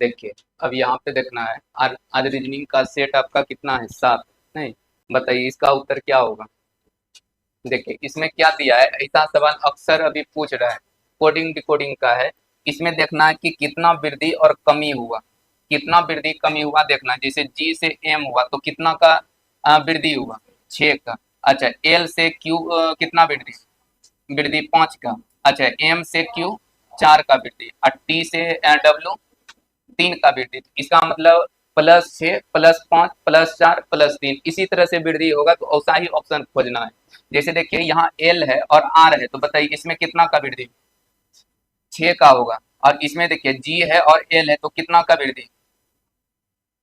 देखिए, अब यहाँ पे देखना है, आज रीजनिंग का सेट आपका कितना है, 7। नहीं, बताइए इसका उत्तर क्या होगा। देखिए इसमें क्या दिया है, ऐसा सवाल अक्सर अभी पूछ रहा है, कोडिंग डिकोडिंग का है। इसमें देखना है कि कितना वृद्धि और कमी हुआ, कितना वृद्धि कमी हुआ देखना है। जैसे जी से एम हुआ तो कितना का वृद्धि हुआ, 6 का। अच्छा, एल से क्यू कितना वृद्धि, वृद्धि 5 का। अच्छा, एम से क्यू 4 का वृद्धि, और टी से डब्ल्यू 3 का वृद्धि। इसका मतलब +6 +5 +4 +3 इसी तरह से वृद्धि होगा, तो ऐसा ही ऑप्शन खोजना है। जैसे देखिए यहाँ एल है और आर है, तो बताइए इसमें कितना का वृद्धि, 6 का होगा। और इसमें देखिए जी है और एल है, तो कितना का वृद्धि,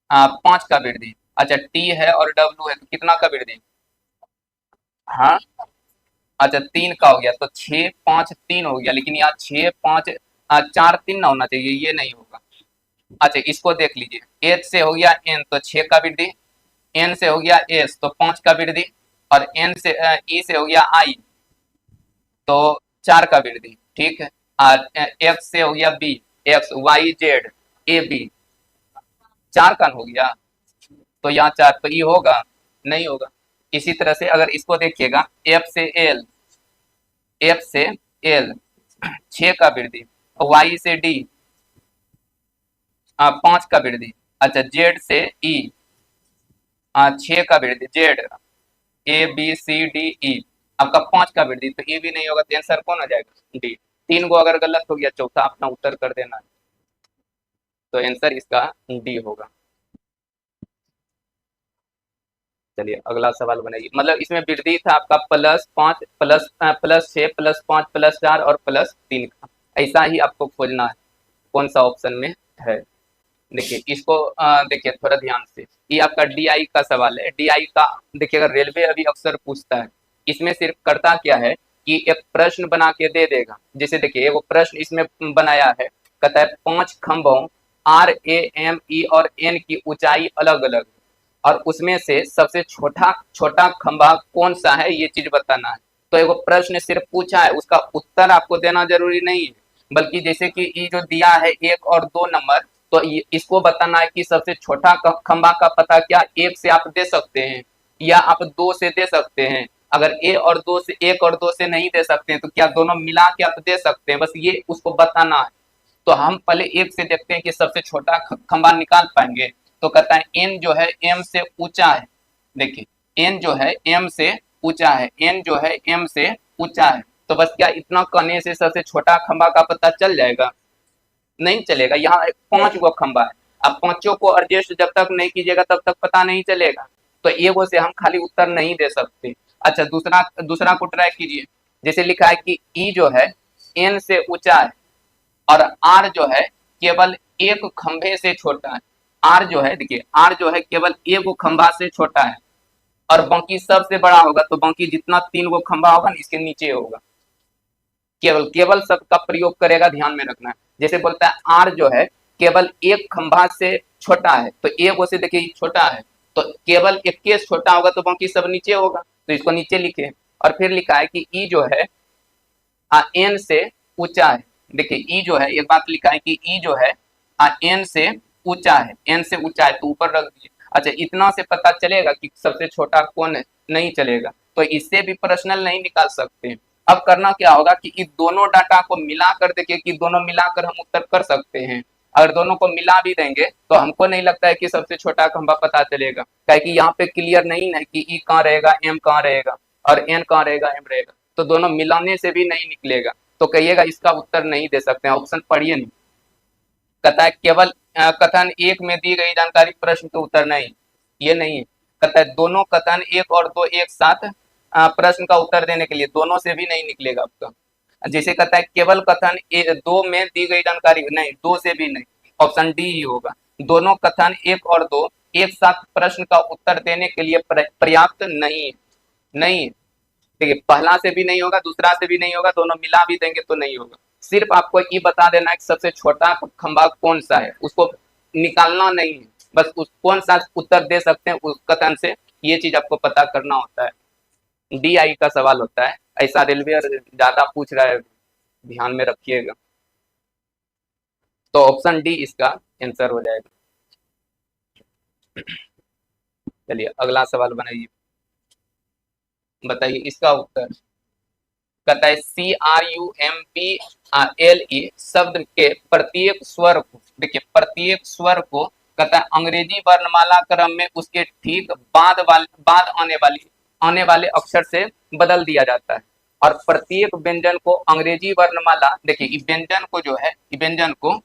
5 का वृद्धि। अच्छा, टी है और डब्ल्यू है, तो कितना का वृद्धि, हाँ, अच्छा 3 का हो गया, तो 6 5 3 हो गया। लेकिन यहाँ 6 5 4 3 ना होना चाहिए, ये नहीं होगा। अच्छा, इसको देख लीजिए, एच से हो गया एन तो 6 का वृद्धि, एन से हो गया एस तो 5 का वृद्धि, और एन से ई से हो गया आई तो 4 का वृद्धि, ठीक है। और एक्स से हो गया B, X Y Z A B 4 का हो गया, तो यहाँ 4 तो ई होगा, नहीं होगा। इसी तरह से अगर इसको देखिएगा, एफ से एल 6 का वृद्धि, वाई से डी 5 का वृद्धि। अच्छा, जेड से ई 6 का वृद्धि, Z A B C D E आपका 5 का वृद्धि, तो ये भी नहीं होगा, तो आंसर कौन आ जाएगा, डी। 3 को अगर गलत हो गया, चौथा अपना उत्तर कर देना है, तो आंसर इसका डी होगा। चलिए अगला सवाल बनाइए। मतलब इसमें वृद्धि था आपका +5 +6 +5 +4 और +3 का, ऐसा ही आपको खोजना है कौन सा ऑप्शन में है। देखिए इसको देखिए थोड़ा ध्यान से, ये आपका डीआई का सवाल है। डीआई का देखिए, अगर रेलवे अभी अक्सर पूछता है, इसमें सिर्फ करता क्या है कि एक प्रश्न बना के दे देगा। जैसे देखिए वो प्रश्न इसमें बनाया है, कहता है 5 खंभों आर ए एम ई और एन की ऊंचाई अलग अलग, और उसमें से सबसे छोटा छोटा खंभा कौन सा है, ये चीज बताना है। तो एगो प्रश्न सिर्फ पूछा है, उसका उत्तर आपको देना जरूरी नहीं है, बल्कि जैसे कि ये जो दिया है 1 और 2 नंबर, तो इसको बताना है कि सबसे छोटा खंभा का पता क्या 1 से आप दे सकते हैं, या आप 2 से दे सकते हैं। अगर 1 और 2 से नहीं दे सकते हैं, तो क्या दोनों मिला के आप दे सकते हैं, बस ये उसको बताना है। तो हम पहले 1 से देखते हैं कि सबसे छोटा खंभा निकाल पाएंगे। तो कहता है एन जो है एम से ऊंचा है। देखिए एन जो है एम से ऊंचा है, एन जो है एम से ऊंचा है। तो बस क्या इतना कहने से सबसे छोटा खंभा का पता चल जाएगा, नहीं चलेगा। यहाँ 5 गो खंभा है, आप पांचों को एडजस्ट जब तक नहीं कीजिएगा तब तक पता नहीं चलेगा। तो एगो से हम खाली उत्तर नहीं दे सकते। अच्छा, दूसरा दूसरा को ट्राई कीजिए। जैसे लिखा है कि ई जो है एन से ऊंचा है, और आर जो है केवल एक खंभे से छोटा है। आर जो है, देखिए आर जो है केवल एक खंभा से छोटा है, और बाकी सबसे बड़ा होगा, तो बाकी जितना 3 गो खंभा होगा ना इसके नीचे होगा। केवल केवल शब्द का प्रयोग करेगा, ध्यान में रखना है। जैसे बोलता है आर जो है केवल एक खंभा से छोटा है, तो एक से देखिए छोटा है, तो केवल एक केस छोटा होगा, तो बाकी सब नीचे होगा, तो इसको नीचे लिखे। और फिर लिखा है कि ई जो है एन से ऊंचा है। देखिए ई जो है, एक बात लिखा है कि ई जो है एन से ऊंचा है, एन से ऊंचा है तो ऊपर रख दीजिए। अच्छा, इतना से पता चलेगा कि सबसे छोटा कौन है, नहीं चलेगा, तो इससे भी प्रश्नल नहीं निकाल सकते। अब करना क्या होगा कि इस दोनों डाटा को मिलाकर देखिए कि दोनों मिलाकर हम उत्तर कर सकते हैं। अगर दोनों को मिला भी देंगे तो हमको नहीं लगता है कि सबसे छोटा खंभा पता चलेगा, क्या कि यहाँ पे क्लियर नहीं है कि ई कहाँ रहेगा, एम कहाँ रहेगा, और एन कहाँ रहेगा, एम रहेगा। तो दोनों मिलाने से भी नहीं निकलेगा, तो कहिएगा इसका उत्तर नहीं दे सकते हैं, ऑप्शन पढ़िए नहीं। कहता है केवल कथन एक में दी गई जानकारी प्रश्न के उत्तर नहीं, ये नहीं है। कहता है दोनों कथन 1 और 2 एक साथ प्रश्न का उत्तर देने के लिए, दोनों से भी नहीं निकलेगा आपका। जैसे कहता है केवल कथन 2 में दी गई जानकारी, नहीं, 2 से भी नहीं, ऑप्शन डी ही होगा। दोनों कथन 1 और 2 एक साथ प्रश्न का उत्तर देने के लिए पर्याप्त नहीं है, नहीं है। देखिए पहला से भी नहीं होगा, दूसरा से भी नहीं होगा, दोनों मिला भी देंगे तो नहीं होगा। सिर्फ आपको ये बता देना है कि सबसे छोटा खंभा कौन सा है, उसको निकालना नहीं है, बस उस कौन सा उत्तर दे सकते हैं उस कथन से, ये चीज आपको पता करना होता है। डी आई का सवाल होता है, ऐसा रेलवे ज्यादा पूछ रहा है, ध्यान में रखिएगा। तो ऑप्शन डी इसका आंसर हो जाएगा। चलिए अगला सवाल बनाइए, बताइए इसका उत्तर। कहता है CRUMPLE शब्द के प्रत्येक स्वर को, देखिए प्रत्येक स्वर को कहता है अंग्रेजी वर्णमाला क्रम में उसके ठीक बाद आने वाले अक्षर से बदल दिया जाता है। और प्रत्येक व्यंजन को अंग्रेजी वर्णमाला, देखिए व्यंजन को जो है, व्यंजन को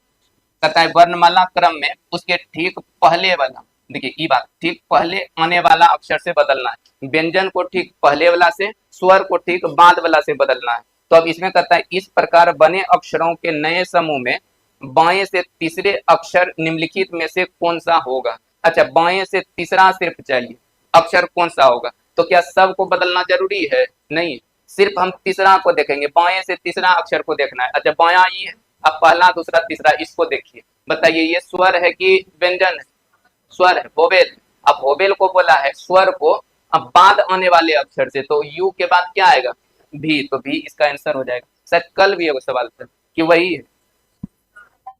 कहता है वर्णमाला क्रम में उसके ठीक पहले वाला, देखिए ये बात, ठीक पहले आने वाला अक्षर से बदलना है। व्यंजन को ठीक पहले वाला से, स्वर को ठीक बाद वाला से बदलना है। तो अब इसमें कहता है इस प्रकार बने अक्षरों के नए समूह में बाएं से तीसरे अक्षर निम्नलिखित में से कौन सा होगा। अच्छा, बाएं से तीसरा सिर्फ चाहिए, अक्षर कौन सा होगा। तो क्या सब को बदलना जरूरी है? नहीं, सिर्फ हम तीसरा को देखेंगे, बाएं से तीसरा अक्षर को देखना है। अच्छा बाया ये है, अब पहला दूसरा तीसरा इसको देखिए, बताइए ये स्वर है कि व्यंजन है? स्वर है, वोवेल। अब वोवेल को बोला है स्वर को, अब बाद आने वाले अक्षर से, तो यू के बाद क्या आएगा? भी, तो भी इसका आंसर हो जाएगा। सर कल भी एगो सवाल था कि वही है,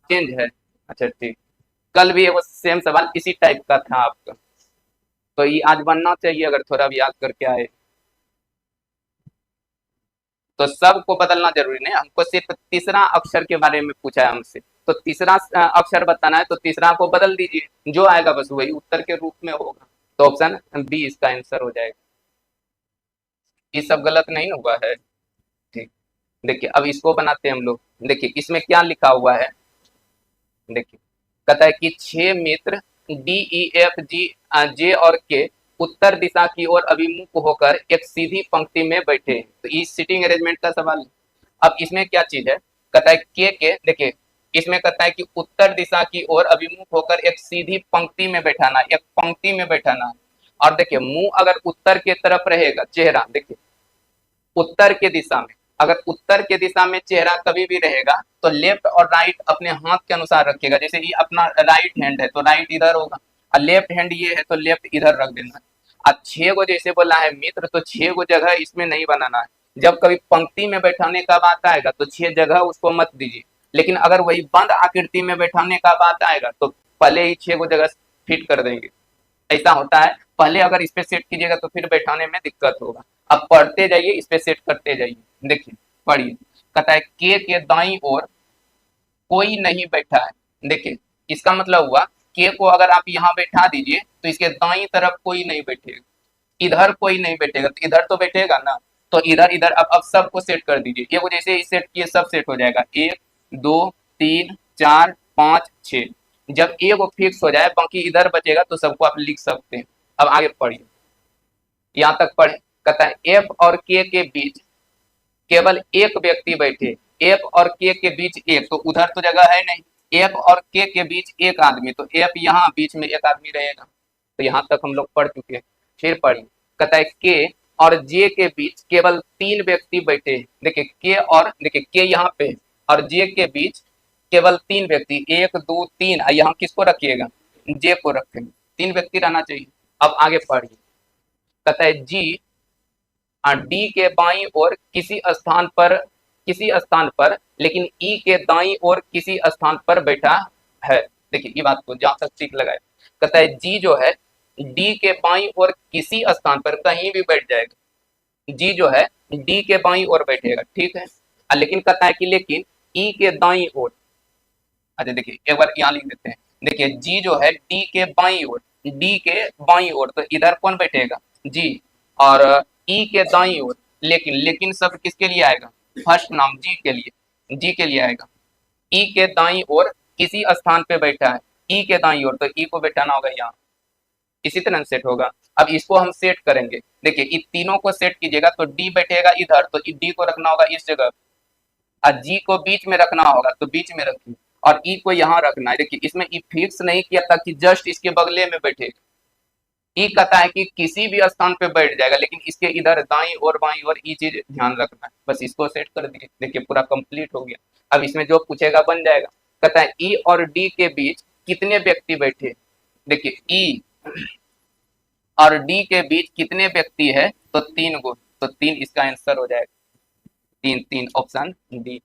चेंज है। अच्छा ठीक, कल भी एगो सेम सवाल इसी टाइप का था आपका, तो ये आज बनना चाहिए अगर थोड़ा भी याद करके आए। तो सबको बदलना जरूरी नहीं, हमको सिर्फ तीसरा अक्षर के बारे में पूछा है हमसे, तो तीसरा अक्षर बताना है, तो तीसरा को बदल दीजिए, जो आएगा बस वही उत्तर के रूप में होगा। तो ऑप्शन बी इसका आंसर हो जाएगा। ये सब गलत नहीं हुआ है? ठीक, देखिए अब इसको बनाते हैं हम लोग। देखिए इसमें क्या लिखा हुआ है, देखिए कहता है कि 6 मित्र DEFG J और K उत्तर दिशा की ओर अभिमुख होकर एक सीधी पंक्ति में बैठे हैं। तो इस सीटिंग अरेंजमेंट का सवाल है। अब इसमें क्या चीज है, कहता है के, देखिए इसमें कहता है कि उत्तर दिशा की ओर अभिमुख होकर एक सीधी पंक्ति में बैठाना, एक पंक्ति में बैठाना है। और देखिए मुंह अगर उत्तर के तरफ रहेगा, चेहरा देखिए उत्तर के दिशा में, अगर उत्तर के दिशा में चेहरा कभी भी रहेगा तो लेफ्ट और राइट अपने हाथ के अनुसार रखिएगा। जैसे ये अपना राइट हैंड है तो राइट इधर होगा, और लेफ्ट हैंड ये है तो लेफ्ट इधर रख देना है। अब 6 को जैसे बोला है मित्र, तो 6 को जगह इसमें नहीं बनाना है। जब कभी पंक्ति में बैठाने का बात आएगा तो 6 जगह उसको मत दीजिए, लेकिन अगर वही बंद आकृति में बैठाने का बात आएगा तो पहले ही 6 को जगह फिट कर देंगे। ऐसा होता है, पहले अगर इस पे सेट कीजिएगा तो फिर बैठाने में दिक्कत होगा। अब पढ़ते जाइए, इस पे सेट करते जाइए। देखिए पढ़िए, कहता है के दाईं ओर कोई नहीं बैठा है। देखिए इसका मतलब हुआ के को अगर आप यहाँ बैठा दीजिए तो इसके दाईं तरफ कोई नहीं बैठेगा, इधर कोई नहीं बैठेगा, तो इधर तो बैठेगा ना। तो इधर इधर अब सबको सेट कर दीजिए, ये जैसे ही सेट किए सब सेट हो जाएगा। 1 2 3 4 5 6, जब ए को फिक्स हो जाए बाकी इधर बचेगा तो सबको आप लिख सकते हैं। अब आगे पढ़िए, यहाँ तक पढ़े। कहता है एफ और के बीच केवल एक व्यक्ति बैठे, एफ और के बीच एक, तो उधर तो जगह है नहीं। एफ और के बीच एक आदमी, तो एफ यहाँ बीच में एक आदमी रहेगा। तो यहाँ तक हम लोग पढ़ चुके हैं। फिर पढ़िए, कहता है के और जे के बीच केवल 3 व्यक्ति बैठे। देखिए के और देखिए के यहाँ पे और जे के बीच केवल 3 व्यक्ति, 1 2 3, यहाँ किसको रखिएगा? जे को रखेंगे, 3 व्यक्ति रहना चाहिए। अब आगे पढ़िए, कहता है जी डी के बाईं ओर किसी स्थान पर लेकिन ई के दाईं ओर किसी स्थान पर बैठा है। देखिए ये बात को जहां तक ठीक लगाए, कहता है जी जो है डी के बाईं ओर किसी स्थान पर कहीं भी बैठ जाएगा, जी जो है डी के बाईं ओर बैठेगा, ठीक है। लेकिन कहता है कि लेकिन ई के दाईं ओर, अच्छा देखिए एक बार यहाँ लिख देते हैं। देखिए जी जो है डी के बाईं ओर, डी के बाईं ओर, तो इधर कौन बैठेगा? जी। और ई के दाईं ओर, लेकिन शब्द किसके लिए आएगा? फर्स्ट नाम जी के लिए, जी के लिए आएगा। ई के दाईं ओर किसी स्थान पे बैठा है, ई के दाईं ओर, तो ई को बैठाना होगा यहाँ, इसी तरह सेट होगा। अब इसको हम सेट करेंगे, देखिए इन तीनों को सेट कीजिएगा तो डी बैठेगा इधर, तो डी को रखना होगा इस जगह, और जी को बीच में रखना होगा तो बीच में रखिए, और ई को यहाँ रखना है। देखिए इसमें ई फिक्स नहीं किया था कि जस्ट इसके बगले में बैठेगा। ई कहता है कि किसी भी स्थान पे बैठ जाएगा, लेकिन इसके इधर दाईं और बाईं और ई चीज ध्यान रखना है। बस इसको सेट कर दिए, देखिए पूरा कंप्लीट हो गया। अब इसमें जो पूछेगा बन जाएगा। कहता है ई और डी के बीच कितने व्यक्ति बैठे? देखिए ई और डी के बीच कितने व्यक्ति है? तो 3 गो, तो 3 इसका आंसर हो जाएगा। 3 3 ऑप्शन डी।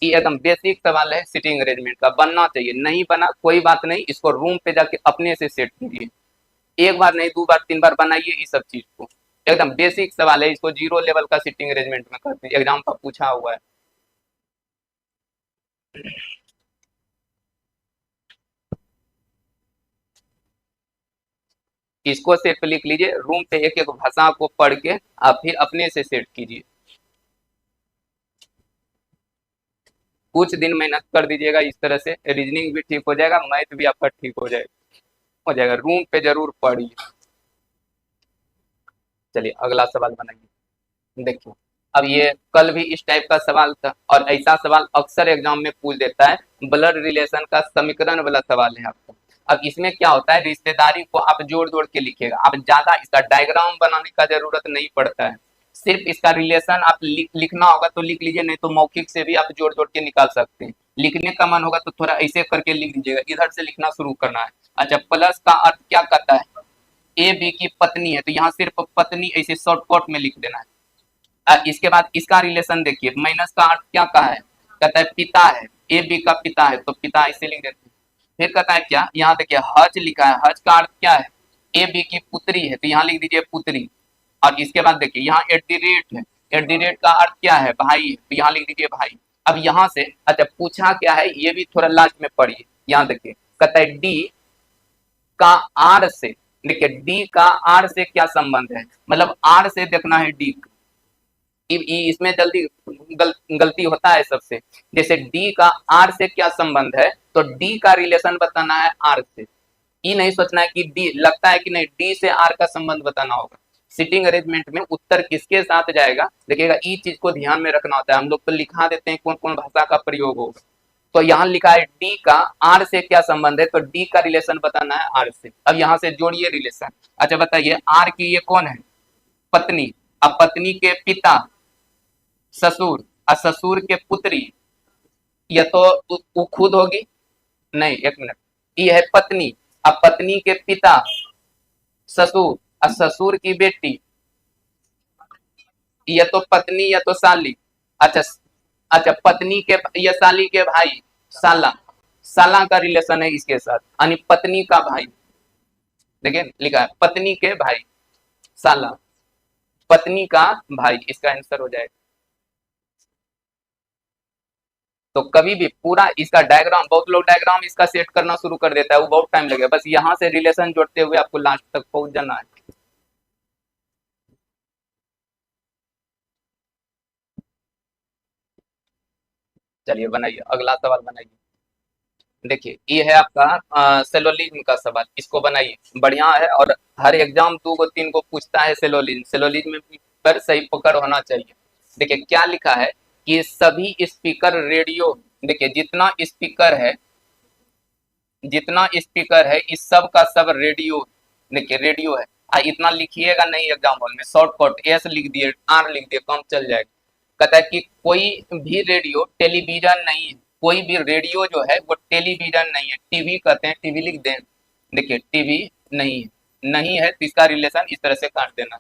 ये एकदम बेसिक सवाल है, सिटिंग अरेंजमेंट का बनना चाहिए, नहीं बना कोई बात नहीं, इसको रूम पे जाके अपने से सेट कीजिए, एक बार नहीं 2 बार 3 बार बनाइए इस सब चीज को, एकदम बेसिक सवाल है, इसको 0 लेवल का सिटिंग अरेंजमेंट में करते हैं, एग्जाम का पूछा हुआ है। इसको सेट पे लिख लीजिए, रूम पे एक एक भाषा को पढ़ के आप फिर अपने से सेट कीजिए, कुछ दिन मेहनत कर दीजिएगा, इस तरह से रीजनिंग भी ठीक हो जाएगा, मैथ भी आपका ठीक हो जाएगा, रूम पे जरूर पढ़िए। चलिए अगला सवाल बनाइए। देखिए अब ये कल भी इस टाइप का सवाल था, और ऐसा सवाल अक्सर एग्जाम में पूछ देता है, ब्लड रिलेशन का समीकरण वाला सवाल है आपका। अब इसमें क्या होता है, रिश्तेदारी को आप जोड़ जोड़ के लिखिएगा, आप ज्यादा इसका डायग्राम बनाने का जरूरत नहीं पड़ता है, सिर्फ इसका रिलेशन आप लिखना होगा तो लिख लीजिए, नहीं तो मौखिक से भी आप जोड़ जोड़ के निकाल सकते हैं, लिखने का मन होगा तो थोड़ा ऐसे करके लिख दीजिएगा, इधर से लिखना शुरू करना है। अच्छा, प्लस का अर्थ क्या कहता है, ए बी की पत्नी है तो यहाँ सिर्फ पत्नी ऐसे शॉर्टकट में लिख देना है। इसके बाद इसका रिलेशन देखिए, माइनस का अर्थ क्या कहा है, कहता है पिता है, ए बी का पिता है तो पिता इसे लिख देते हैं। फिर कहता है क्या, यहाँ देखिए हज लिखा है, हज का अर्थ क्या है, ए बी की पुत्री है तो यहाँ लिख दीजिए पुत्री। और इसके बाद देखिए यहाँ एट द रेट है, एट द रेट का अर्थ क्या है, भाई है तो यहाँ लिख दीजिए भाई। अब यहाँ से अच्छा पूछा क्या है, ये भी थोड़ा लास्ट में पढ़िए, यहाँ देखिए कहता है डी का आर से, देखिए डी का आर से क्या संबंध है, मतलब आर से देखना है डी, इसमें जल्दी गलती होता है सबसे, जैसे डी का आर से क्या संबंध है तो डी का रिलेशन बताना है आर से, ई नहीं सोचना है कि डी लगता है कि नहीं डी से आर का संबंध बताना होगा। सिटिंग अरेंजमेंट में उत्तर किसके साथ जाएगा देखिएगा, ई चीज को ध्यान में रखना होता है, हम लोग तो लिखा देते हैं कौन कौन भाषा का प्रयोग होगा, तो यहाँ लिखा है डी का आर से क्या संबंध है तो डी का रिलेशन बताना है आर से। अब यहाँ से जोड़िए रिलेशन। अच्छा बताइए आर की ये कौन है, पत्नी, अब पत्नी के पिता ससुर, और ससुर के पुत्री, या तो वो खुद होगी, नहीं एक मिनट, ये है पत्नी, अब पत्नी के पिता ससुर, और ससुर की बेटी, या तो पत्नी या तो साली। अच्छा, अच्छा पत्नी के या साली के भाई साला, साला का रिलेशन है इसके साथ, यानी पत्नी का भाई, देखिए लिखा है पत्नी के भाई साला, पत्नी का भाई, इसका आंसर हो जाएगा। तो कभी भी पूरा इसका डायग्राम, बहुत लोग डायग्राम इसका सेट करना शुरू कर देता है, वो बहुत टाइम लगेगा, बस यहाँ से रिलेशन जोड़ते हुए आपको लास्ट तक पहुंच जाना है। चलिए बनाइए अगला सवाल बनाइए। देखिए ये है आपका सेलोलिज्म का सवाल, इसको बनाइए, बढ़िया है, और हर एग्जाम 2 को 3 को पूछता है सेलोलिज्म, सेलोलिज्म पर सही पकड़ होना चाहिए। देखिए क्या लिखा है कि सभी स्पीकर रेडियो, देखिए जितना स्पीकर है इस सब का सब रेडियो, देखिए रेडियो है, इतना लिखिएगा नहीं एग्जाम हॉल में, शॉर्टकट एस लिख दिए आर लिख दिए काम चल जाएगा। कहता है कि कोई भी रेडियो टेलीविजन नहीं है, कोई भी रेडियो जो है वो टेलीविजन नहीं है, टीवी कहते हैं, टीवी लिख दें, देखिए टीवी नहीं है, नहीं है तो इसका रिलेशन इस तरह से काट देना,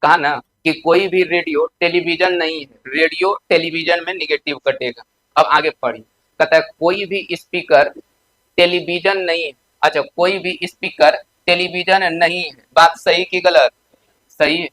कहा ना कि कोई भी रेडियो टेलीविजन नहीं है, रेडियो टेलीविजन में निगेटिव कटेगा। अब आगे पढ़िए, कहता है कोई भी स्पीकर टेलीविजन नहीं है, अच्छा कोई भी स्पीकर टेलीविजन नहीं है, बात सही की गलत, सही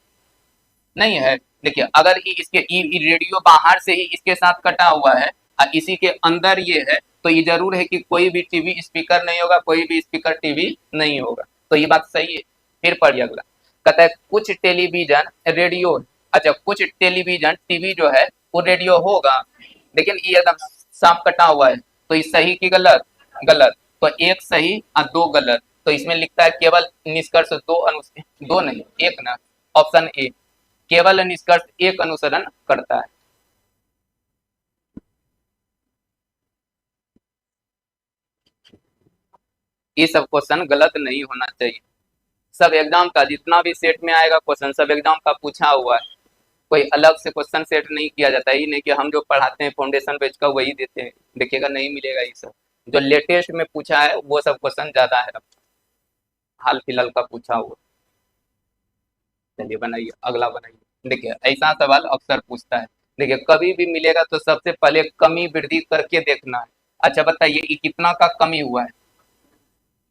नहीं है। देखिए अगर इसके रेडियो बाहर से ही इसके साथ कटा हुआ है और इसी के अंदर ये है तो ये जरूर है कि कोई भी टीवी स्पीकर नहीं होगा, कोई भी स्पीकर टीवी नहीं होगा, तो ये बात सही है। फिर पढ़िए अगला, कहता है कुछ टेलीविजन रेडियो, अच्छा कुछ टेलीविजन टीवी जो है वो रेडियो होगा, लेकिन ये एकदम साफ कटा हुआ है, तो ये सही की गलत, गलत, तो एक सही और 2 गलत, तो इसमें लिखता है केवल निष्कर्ष दो नहीं एक ना, ऑप्शन ए, केवल निष्कर्ष एक अनुसरण करता है। ये सब क्वेश्चन गलत नहीं होना चाहिए, सब एग्जाम का जितना भी सेट में आएगा क्वेश्चन सब एग्जाम का पूछा हुआ है, कोई अलग से क्वेश्चन सेट नहीं किया जाता है, ये नहीं कि हम जो पढ़ाते हैं फाउंडेशन बेच का वही देते हैं, देखिएगा नहीं मिलेगा, ये सब जो लेटेस्ट में पूछा है वो सब क्वेश्चन ज्यादा है, हाल फिलहाल का पूछा हुआ। चलिए बनाइए अगला बनाइए। देखिए ऐसा सवाल अक्सर पूछता है देखिए कभी भी मिलेगा तो सबसे पहले कमी वृद्धि करके देखना है। अच्छा बताइए ये कितना का कमी हुआ है?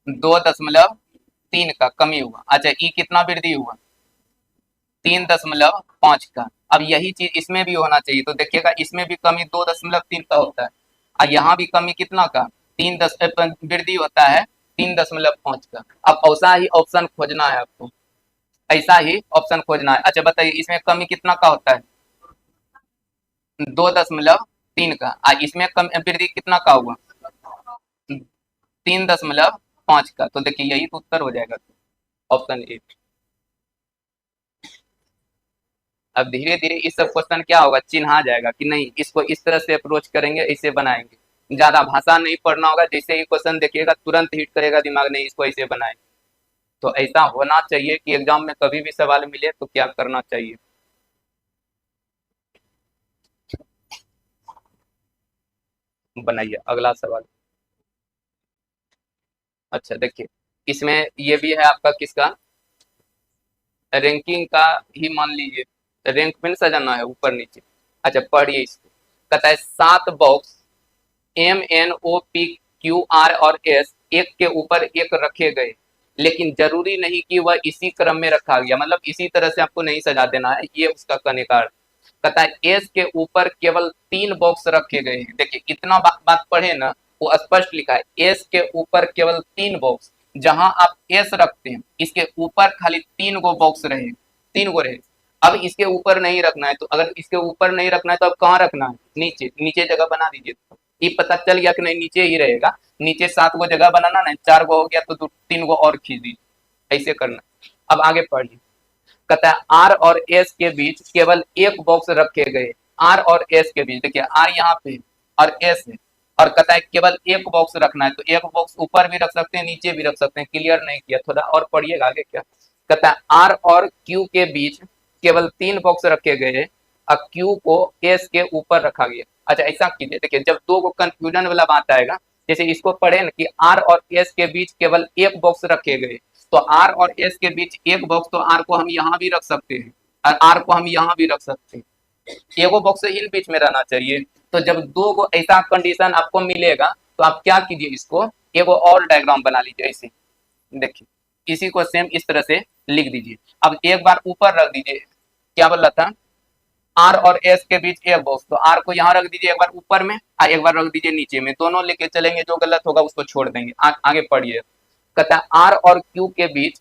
2.3 का कमी हुआ। अच्छा ये कितना वृद्धि हुआ? 3.5 का। अब यही चीज इसमें भी होना चाहिए, तो देखिएगा इसमें भी कमी 2.3 का होता है और यहाँ भी कमी कितना का? वृद्धि होता है 3.5 का। अब ऐसा ही ऑप्शन खोजना है आपको, ऐसा ही ऑप्शन खोजना है। अच्छा बताइए इसमें कमी कितना का होता है? 2.3 का। इसमें कम वृद्धि कितना का हुआ? 3.5 का। तो देखिए यही तो उत्तर हो जाएगा, ऑप्शन ए। अब धीरे धीरे इस सब क्वेश्चन क्या होगा, चिन्हा जाएगा कि नहीं इसको इस तरह से अप्रोच करेंगे, इसे बनाएंगे। ज्यादा भाषा नहीं पढ़ना होगा, जैसे ही क्वेश्चन देखिएगा तुरंत हिट करेगा दिमाग, नहीं इसको ऐसे बनाएंगे। तो ऐसा होना चाहिए कि एग्जाम में कभी भी सवाल मिले तो क्या करना चाहिए। बनाइए अगला सवाल। अच्छा देखिए इसमें ये भी है आपका किसका, रैंकिंग का ही मान लीजिए, रैंक में सजाना है ऊपर नीचे। अच्छा पढ़िए इसको, कहता है 7 बॉक्स MNOPQR और S एक के ऊपर एक रखे गए, लेकिन जरूरी नहीं कि वह इसी क्रम में रखा गया, मतलब इसी तरह से आपको नहीं सजा देना है, ये उसका कहने का अर्थ। कहता है एस के ऊपर केवल 3 बॉक्स रखे गए हैं। देखिए इतना बात पढ़े ना, वो स्पष्ट लिखा है एस के ऊपर केवल 3 बॉक्स। जहां आप एस रखते हैं इसके ऊपर खाली 3 गो बॉक्स रहे, 3 गो रहे। अब इसके ऊपर नहीं रखना है, तो अगर इसके ऊपर नहीं रखना है तो अब कहाँ रखना है? नीचे, नीचे जगह बना दीजिए। ये पता चल गया कि नहीं नीचे ही रहेगा। नीचे 7 गो जगह बनाना, नहीं 4 गो हो गया तो 3 गो और खींच दीजिए, ऐसे करना। अब आगे पढ़िए, कहता है आर और एस के बीच केवल एक बॉक्स रखे गए। आर और एस के बीच, देखिए आर यहाँ पे और एस है, और कहता है केवल एक बॉक्स रखना है, तो एक बॉक्स ऊपर भी रख सकते हैं नीचे भी रख सकते हैं। क्लियर नहीं किया, थोड़ा और पढ़िएगा आगे क्या कहता है। आर और क्यू के बीच केवल 3 बॉक्स रखे गए और क्यू को एस के ऊपर रखा गया। अच्छा ऐसा कीजिए, देखिए जब दो को कंफ्यूजन वाला बात आएगा, जैसे इसको पढ़े ना कि आर और एस के बीच केवल एक बॉक्स रखे गए, तो आर और एस के बीच एक बॉक्स, तो आर को हम यहाँ भी रख सकते हैं और आर को हम यहाँ भी रख सकते हैं। एगो बॉक्स इन बीच में रहना चाहिए। तो जब 2 गो ऐसा कंडीशन आपको मिलेगा तो आप क्या कीजिए, इसको एगो और डायग्राम बना लीजिए ऐसे। देखिए इसी को सेम इस तरह से लिख दीजिए। अब एक बार ऊपर रख दीजिए, क्या बोल रहा था, आर और एस के बीच एक बॉक्स, तो आर को यहाँ रख दीजिए एक बार ऊपर में और एक बार रख दीजिए नीचे में, दोनों लेके चलेंगे, जो गलत होगा उसको छोड़ देंगे। आगे पढ़िए, कहता है आर और क्यू के बीच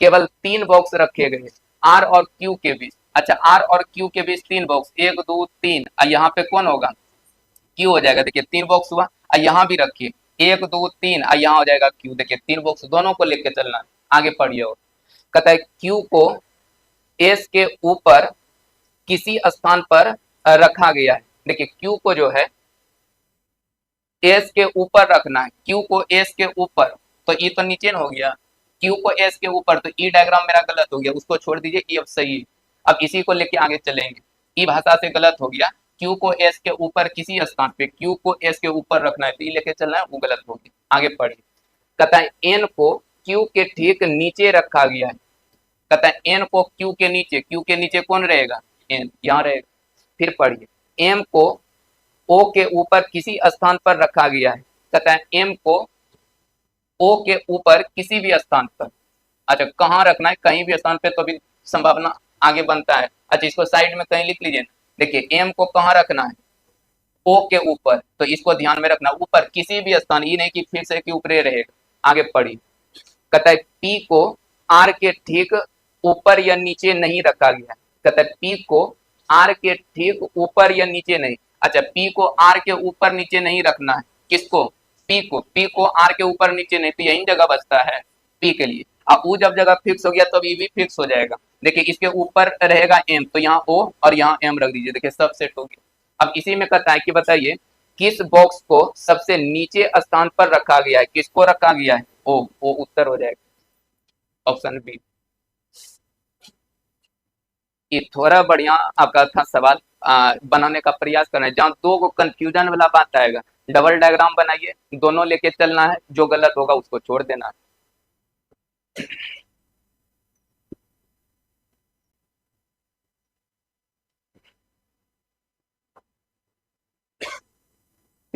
केवल 3 बॉक्स रखे गए। आर और क्यू के बीच, अच्छा आर और क्यू के बीच 3 बॉक्स, 1 2 3, और यहाँ पे कौन होगा, क्यू हो जाएगा। देखिए 3 बॉक्स हुआ और यहाँ भी रखिए 1 2 3, और यहाँ हो जाएगा क्यू। देखिए 3 बॉक्स दोनों को लेके चलना है। आगे पढ़िए, और कहता है क्यू को एस के ऊपर किसी स्थान पर रखा गया है। देखिए क्यू को जो है एस के ऊपर रखना है, क्यू को एस के ऊपर, तो ई तो नीचे हो गया, क्यू को एस के ऊपर, तो ई डायग्राम मेरा गलत हो गया, उसको छोड़ दीजिए, ई अब सही है। अब इसी को लेके आगे चलेंगे। ई भाषा से गलत हो गया, क्यू को एस के ऊपर किसी स्थान पे, क्यू को एस के ऊपर रखना है, तो ई लेके चलना है, वो गलत हो गया। आगे पढ़िए, कहता है एन को क्यू के ठीक नीचे रखा गया है। कहता है एन को क्यू के नीचे, क्यू के नीचे कौन रहेगा, एन यहाँ रहेगा। फिर पढ़िए, एम को ओ के ऊपर किसी स्थान पर रखा गया है। कहता है एम को ओ के ऊपर किसी भी स्थान पर, अच्छा कहाँ रखना है, कहीं भी स्थान पे, तो भी संभावना आगे बनता है। अच्छा इसको साइड में कहीं लिख लीजिए। देखिए एम को कहाँ रखना है, ओ के ऊपर, तो इसको ध्यान में रखना, ऊपर किसी भी स्थान, ये नहीं कि फिर से कि ऊपर रहेगा। आगे पढ़िए, कहता है पी को आर के ठीक ऊपर या नीचे नहीं रखा गया। कहता है पी को आर के ठीक ऊपर या नीचे नहीं। अच्छा पी को आर के ऊपर नीचे नहीं रखना है, किसको, पी को आर के ऊपर नीचे नहीं, तो यही जगह बचता है पी के लिए। अब वो जब जगह फिक्स हो गया तब ये भी फिक्स हो जाएगा। देखिए इसके ऊपर रहेगा एम, तो यहाँ ओ और यहाँ एम रख दीजिए। देखिए सब सेट हो गया। अब इसी में कहता है कि बताइए किस बॉक्स को सबसे नीचे स्थान पर रखा गया है, किसको रखा गया है, ओ उत्तर हो जाएगा, ऑप्शन बी। ये थोड़ा बढ़िया आपका था सवाल, बनाने का प्रयास करना है। जहाँ 2 को कंफ्यूजन वाला बात आएगा, डबल डायग्राम बनाइए, दोनों लेके चलना है, जो गलत होगा उसको छोड़ देना है।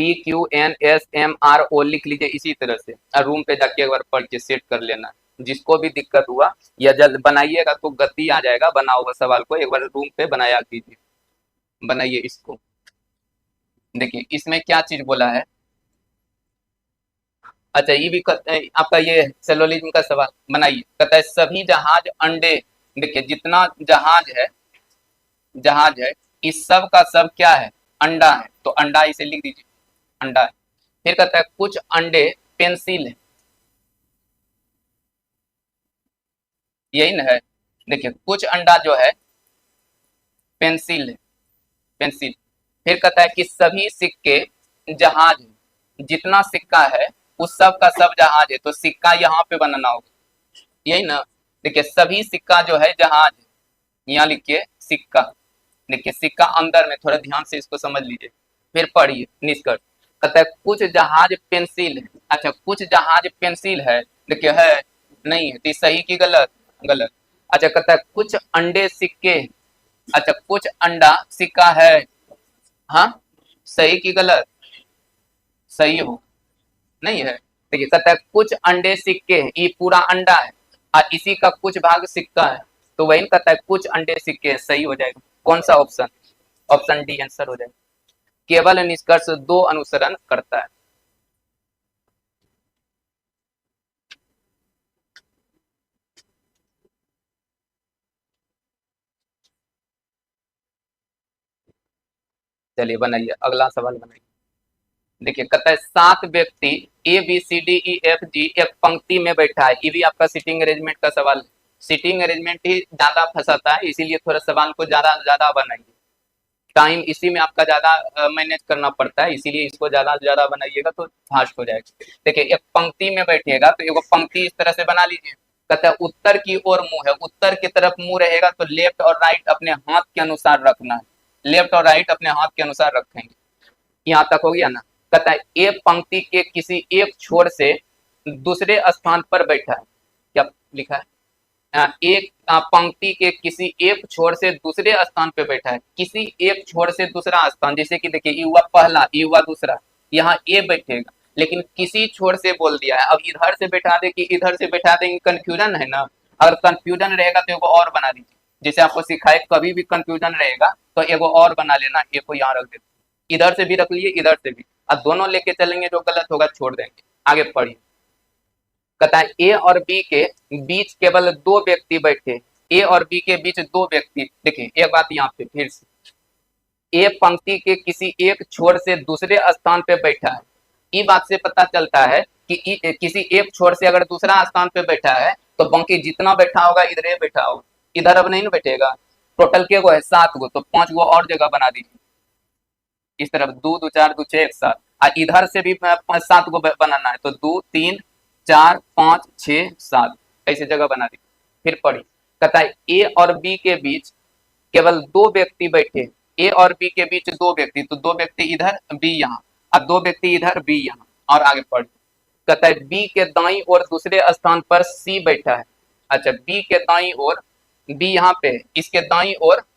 PQNSMRO लिख लीजिए इसी तरह से, और रूम पे जाके एक बार पढ़ के सेट कर लेना। जिसको भी दिक्कत हुआ या जल्द बनाइएगा तो गति आ जाएगा, बना हुआ सवाल को एक बार रूम पे बनाया कीजिए, बनाइए इसको। देखिए इसमें क्या चीज बोला है। अच्छा ये भी आपका ये सेलोलिज्म का सवाल बनाइए। कहता है सभी जहाज अंडे, देखिए जितना जहाज है इस सब का सब क्या है, अंडा है, तो अंडा इसे लिख दीजिए, अंडा है। फिर कहता है कुछ अंडे पेंसिल है, यही ना है। देखिए कुछ अंडा जो है पेंसिल है, पेंसिल। फिर कहता है कि सभी सिक्के जहाज है, जितना सिक्का है उस सब का सब जहाज है, तो सिक्का यहाँ पे बनाना होगा, यही ना। देखिए सभी सिक्का जो है जहाज है, यहाँ लिखिए सिक्का। देखिए सिक्का अंदर में, थोड़ा ध्यान से इसको समझ लीजिए। फिर पढ़िए निष्कर्ष। कहता है कुछ जहाज पेंसिल है। अच्छा कुछ जहाज पेंसिल है, देखिए है नहीं है, तो सही की गलत, गलत। अच्छा कहता है कुछ अंडे सिक्के, अच्छा कुछ अंडा सिक्का है, हाँ सही की गलत, सही हो, नहीं है। देखिए कहता है कुछ अंडे सिक्के हैं, ये पूरा अंडा है और इसी का कुछ भाग सिक्का है, तो वही कहता है कुछ अंडे सिक्के, सही हो जाएगा। कौन सा ऑप्शन, ऑप्शन डी आंसर हो जाएगा। केवल निष्कर्ष दो अनुसरण करता है। चलिए बनाइए अगला सवाल बनाइए। देखिए कहता है 7 व्यक्ति ABCDEFG एक पंक्ति में बैठा है, ये भी आपका सीटिंग अरेंजमेंट का सवाल है। सीटिंग अरेंजमेंट ही ज्यादा फंसाता है, इसीलिए थोड़ा सवाल को ज्यादा ज्यादा बनाइए। टाइम इसी में आपका ज्यादा मैनेज करना पड़ता है, इसीलिए इसको ज्यादा ज्यादा बनाइएगा तो फास्ट हो जाएगा। देखिए एक पंक्ति में बैठिएगा तो एक पंक्ति इस तरह से बना लीजिए। कहता है उत्तर की ओर मुंह है, उत्तर की तरफ मुंह रहेगा तो लेफ्ट और राइट अपने हाथ के अनुसार रखना है, लेफ्ट और राइट अपने हाथ के अनुसार रखेंगे। यहाँ तक हो गया ना। कहता है एक पंक्ति के किसी एक छोर से दूसरे स्थान पर बैठा है, क्या लिखा है, एक पंक्ति के किसी एक छोर से दूसरे स्थान पे बैठा है, किसी एक छोर से दूसरा स्थान, जैसे कि देखिए ये हुआ पहला, ये हुआ दूसरा, यहाँ ए बैठेगा, लेकिन किसी छोर से बोल दिया है। अब इधर से बैठा दे कि इधर से बैठा देंगे, कंफ्यूजन है ना। अगर कंफ्यूजन रहेगा तो एगो और बना दीजिए, जैसे आपको सिखाए कभी भी कंफ्यूजन रहेगा तो एगो और बना लेना, ए को यहाँ रख देते, इधर से भी रख लिए इधर से भी, अब दोनों लेके चलेंगे, जो गलत होगा छोड़ देंगे। आगे पढ़िए। कहता है ए और बी के बीच केवल दो व्यक्ति बैठे, ए और बी के बीच दो व्यक्ति। देखिए एक बात यहाँ पे फिर से, ए पंक्ति के किसी एक छोर से दूसरे स्थान पे बैठा है, ये बात से पता चलता है कि किसी एक छोर से अगर दूसरा स्थान पे बैठा है तो बाकी जितना बैठा होगा इधर बैठा होगा, इधर अब नहीं ना बैठेगा। टोटल के गो है 7 गो, तो 5 गो और जगह बना दीजिए, इस तरफ 2 2 4 2 6 एक साथ, और इधर से भी 5 7 गो बनाना है, तो 2 3 4 5 6 7 ऐसे जगह बना दी। फिर पढ़ी। कहता है ए और बी के बीच केवल दो व्यक्ति बैठे, ए और बी के बीच दो व्यक्ति, तो दो व्यक्ति इधर बी यहाँ, अब दो व्यक्ति इधर बी यहाँ, और आगे पढ़। कहता है बी के दाई और दूसरे स्थान पर सी बैठा है। अच्छा बी के दाई और, बी यहाँ पे, इसके दाई और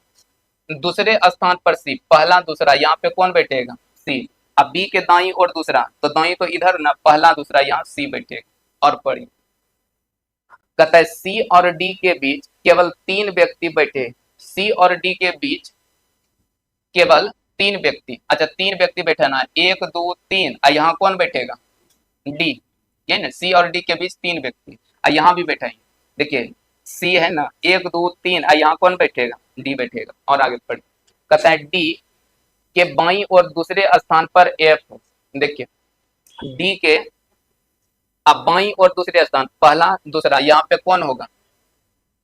दूसरे स्थान पर सी, पहला दूसरा, यहाँ पे कौन बैठेगा, सी। अब बी के दाई और दूसरा, तो दाई तो इधर ना, पहला दूसरा, यहाँ सी बैठेगा। और पढ़ी। कहता है सी और डी के बीच केवल 3 व्यक्ति बैठे, सी और डी के बीच केवल 3 व्यक्ति। अच्छा 3 व्यक्ति बैठा ना, 1 2 3, और यहाँ कौन बैठेगा, डी, ये ना, सी और डी के बीच 3 व्यक्ति, और यहाँ भी बैठा है। देखिए सी है ना, 1 2 3, और यहाँ कौन बैठेगा, डी बैठेगा। और आगे पढ़। कहता है डी के बाई और दूसरे स्थान पर एफ है। देखिए डी के अब बाई और दूसरे स्थान, पहला दूसरा, यहाँ पे कौन होगा,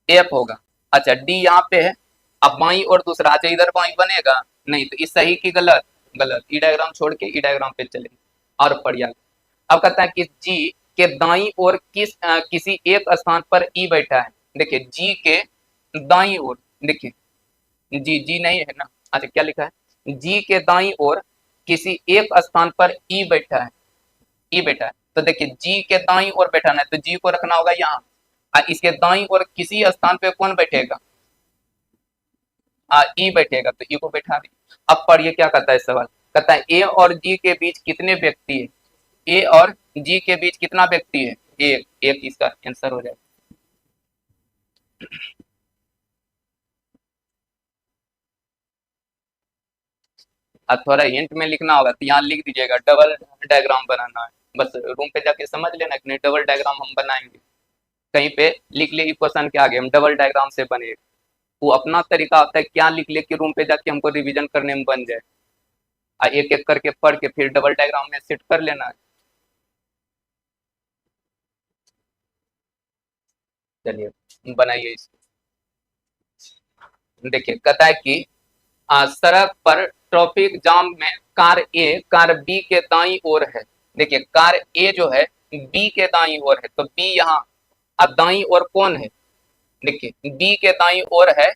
एफ होगा। अच्छा डी यहाँ पे है, अब बाई और दूसरा, अच्छा इधर बाई बनेगा नहीं, तो इस सही की गलत, गलत। ई डायग्राम छोड़ के ई डायग्राम पे चले। और पढ़िया। अब कहता है कि जी के दाई और किसी एक स्थान पर ई बैठा है। देखिए जी के दाई ओर, देखिए जी जी नहीं है ना, अच्छा क्या लिखा है, जी के दाई ओर किसी एक स्थान पर ई बैठा है, ई बैठा है, तो देखिए जी के दाई ओर बैठाना है, तो जी को रखना होगा यहाँ, और इसके दाई ओर किसी स्थान पे कौन बैठेगा, ई बैठेगा, तो ई को बैठा दी। अब पढ़िए क्या कहता है सवाल। कहता है ए और जी के बीच कितने व्यक्ति है, ए और जी के बीच कितना व्यक्ति है, एक, एक इसका आंसर हो जाएगा। अब थोड़ा हिंट में लिखना होगा तो यहाँ लिख दीजिएगा डबल डायग्राम बनाना है, बस रूम पे जाके समझ लेना कि नहीं डबल डायग्राम हम बनाएंगे, कहीं पे लिख ले क्वेश्चन के आगे हम डबल डायग्राम से बने, वो अपना तरीका होता है क्या लिख ले कि रूम पे जाके हमको रिवीजन करने में बन जाए, एक एक करके पढ़ के फिर डबल डायग्राम में सेट कर लेना है। चलिए बनाइए इसको। देखिए कहता है कि सड़क पर ट्रैफिक जाम में कार ए कार बी के दाईं ओर है। देखिए कार ए जो है बी के दाईं ओर है, तो बी यहाँ, अब दाईं ओर कौन है, देखिए बी के दाईं ओर है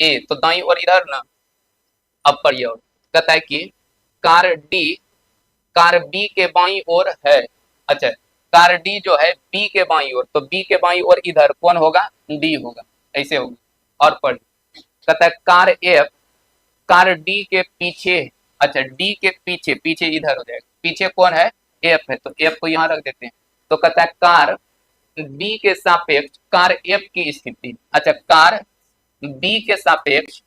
ए, तो दाईं ओर इधर ना, अब पढ़िए और कहता है कि कार बी के बाईं ओर है, अच्छा कार डी जो है बी के बाईं ओर, तो बी के बाईं ओर इधर कौन होगा, डी होगा, ऐसे होगा। और पढ़ कहता है कार डी के पीछे, अच्छा डी के पीछे, पीछे इधर हो जाएगा, पीछे कौन है, एफ है, तो एफ को यहाँ रख देते हैं। तो कहता है कार बी के सापेक्ष कार एफ की स्थिति, अच्छा कार बी के सापेक्ष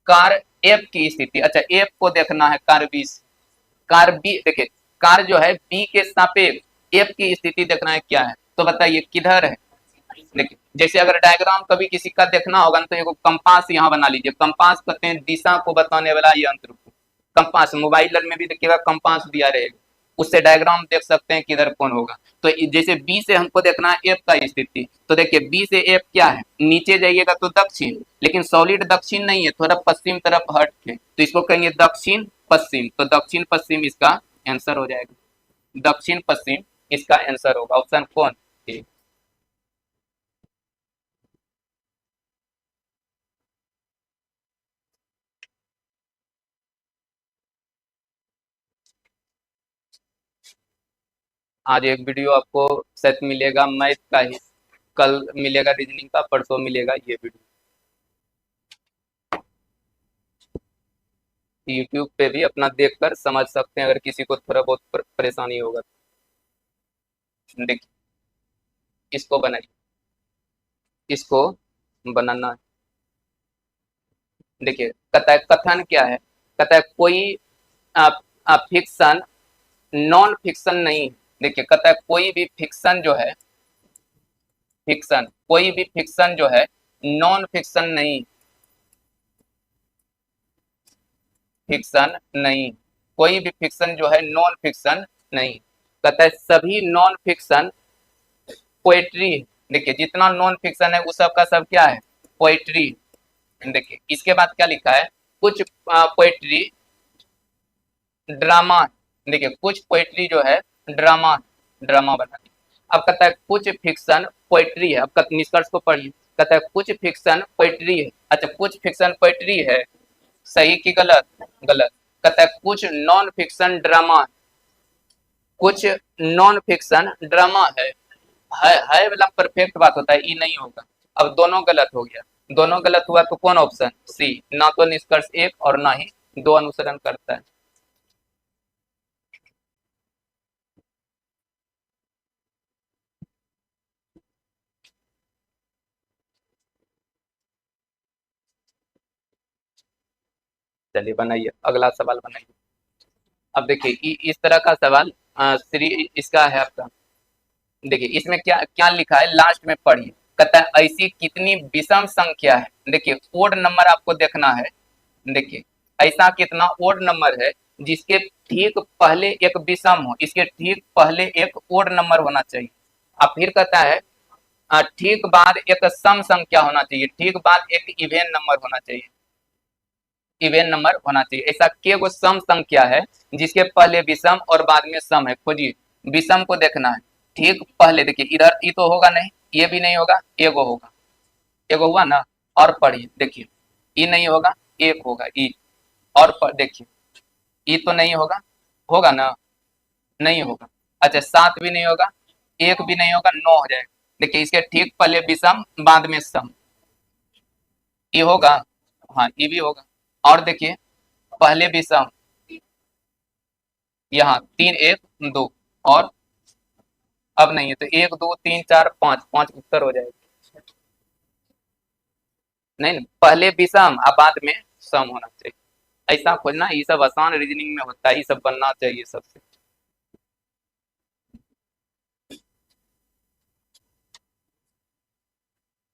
कार एफ की स्थिति, अच्छा एफ को देखना है कार बी से, कार बी देखिए कार जो है बी के सापेक्ष एफ की स्थिति देखना है क्या है, तो बताइए किधर है। देखिए जैसे अगर डायग्राम कभी किसी का देखना होगा तो एक कंपास यहाँ बना लीजिए, कंपास कहते हैं दिशा को बताने वाला यंत्र को, कंपास मोबाइल में भी देखिएगा कंपास दिया रहेगा, उससे डायग्राम देख सकते हैं किधर कौन होगा। तो जैसे बी से हमको देखना है एफ का स्थिति, तो देखिए बी से एफ क्या है, नीचे जाइएगा तो दक्षिण, लेकिन सॉलिड दक्षिण नहीं है, थोड़ा पश्चिम तरफ हट के, तो इसको कहेंगे दक्षिण पश्चिम, तो दक्षिण पश्चिम इसका आंसर हो जाएगा, दक्षिण पश्चिम इसका आंसर होगा, ऑप्शन कौन, आज एक वीडियो आपको शायद मिलेगा मैथ का ही, कल मिलेगा रीजनिंग का, परसों मिलेगा ये वीडियो, यूट्यूब पे भी अपना देखकर समझ सकते हैं अगर किसी को थोड़ा बहुत परेशानी होगा तो। देखिए इसको बनाइए, इसको बनाना है। देखिए कहता है कथन क्या है, कहता है कोई फिक्शन नॉन फिक्शन नहीं, देखिए कहता है कोई भी फिक्शन जो है, फिक्शन कोई भी फिक्शन जो है नॉन फिक्शन नहीं, फिक्शन नहीं, कोई भी फिक्शन जो है नॉन फिक्शन नहीं, कहता है सभी नॉन फिक्शन पोएट्री, देखिए जितना नॉन फिक्शन है उस सब का सब क्या है, पोएट्री। देखिए इसके बाद क्या लिखा है, कुछ पोएट्री ड्रामा, देखिए कुछ पोएट्री जो है ड्रामा, ड्रामा बना दी। अब कहता है कुछ फिक्शन पोएट्री है, अब निष्कर्ष को पढ़िए, कहता है कुछ फिक्शन पोएट्री है, अच्छा कुछ फिक्शन पोएट्री है, सही कि गलत, गलत। कहता है कुछ नॉन फिक्शन ड्रामा, कुछ नॉन फिक्शन ड्रामा है वाला परफेक्ट बात होता है, ई नहीं होगा। अब दोनों गलत हो गया, दोनों गलत हुआ तो कौन ऑप्शन, सी, ना तो निष्कर्ष एक और ना ही दो अनुसरण करता है। चलिए बनाइए अगला सवाल बनाइए। अब देखिए इस तरह का सवाल श्री इसका है आपका, देखिए इसमें क्या क्या लिखा है लास्ट में पढ़िए, कहता है ऐसी कितनी विषम संख्या है, देखिए ओड नंबर आपको देखना है, देखिए ऐसा कितना ओड नंबर है जिसके ठीक पहले एक विषम हो, इसके ठीक पहले एक ओड नंबर होना चाहिए। अब फिर कहता है ठीक बाद एक सम संख्या होना चाहिए, ठीक बाद एक इवेन नंबर होना चाहिए, इवेन नंबर होना चाहिए। ऐसा के गो सम संख्या है जिसके पहले विषम और बाद में सम है, खोजिए, विषम को देखना है, ठीक पहले देखिए इधर ई तो होगा नहीं, ये भी नहीं होगा, एगो होगा, एगो हुआ ना, और पढ़िए देखिए ई नहीं होगा, एक होगा ई, और देखिए ई तो नहीं होगा, होगा ना, नहीं होगा, अच्छा सात भी नहीं होगा, एक भी नहीं होगा, नौ हो जाएगा। देखिए इसके ठीक पहले विषम बाद में सम, ये होगा, हाँ ये भी होगा, और देखिए पहले विषम यहाँ 3 1 2 और अब नहीं है तो 1 2 3 4 5 5 उत्तर हो जाएगा। नहीं नहीं, पहले विषम अब बाद में सम होना चाहिए, ऐसा खोजना। ये सब आसान रीजनिंग में होता है, ये सब बनना चाहिए सबसे।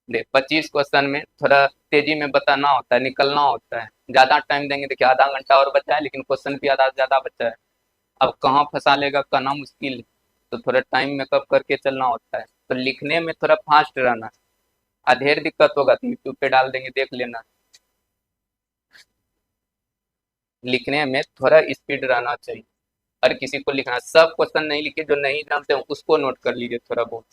देख 25 क्वेश्चन में थोड़ा तेजी में बताना होता है, निकलना होता है। ज्यादा टाइम देंगे, देखिए आधा घंटा और बचा है लेकिन क्वेश्चन भी आधा ज्यादा बचा है। अब कहाँ फंसा लेगा कहना मुश्किल है, तो थोड़ा टाइम मेकअप करके चलना होता है। तो लिखने में थोड़ा फास्ट रहना है। अधेर दिक्कत होगा तो यूट्यूब पे डाल देंगे, देख लेना। लिखने में थोड़ा स्पीड रहना चाहिए। हर किसी को लिखना, सब क्वेश्चन नहीं लिखे, जो नहीं जानते हो उसको नोट कर लीजिए थोड़ा बहुत,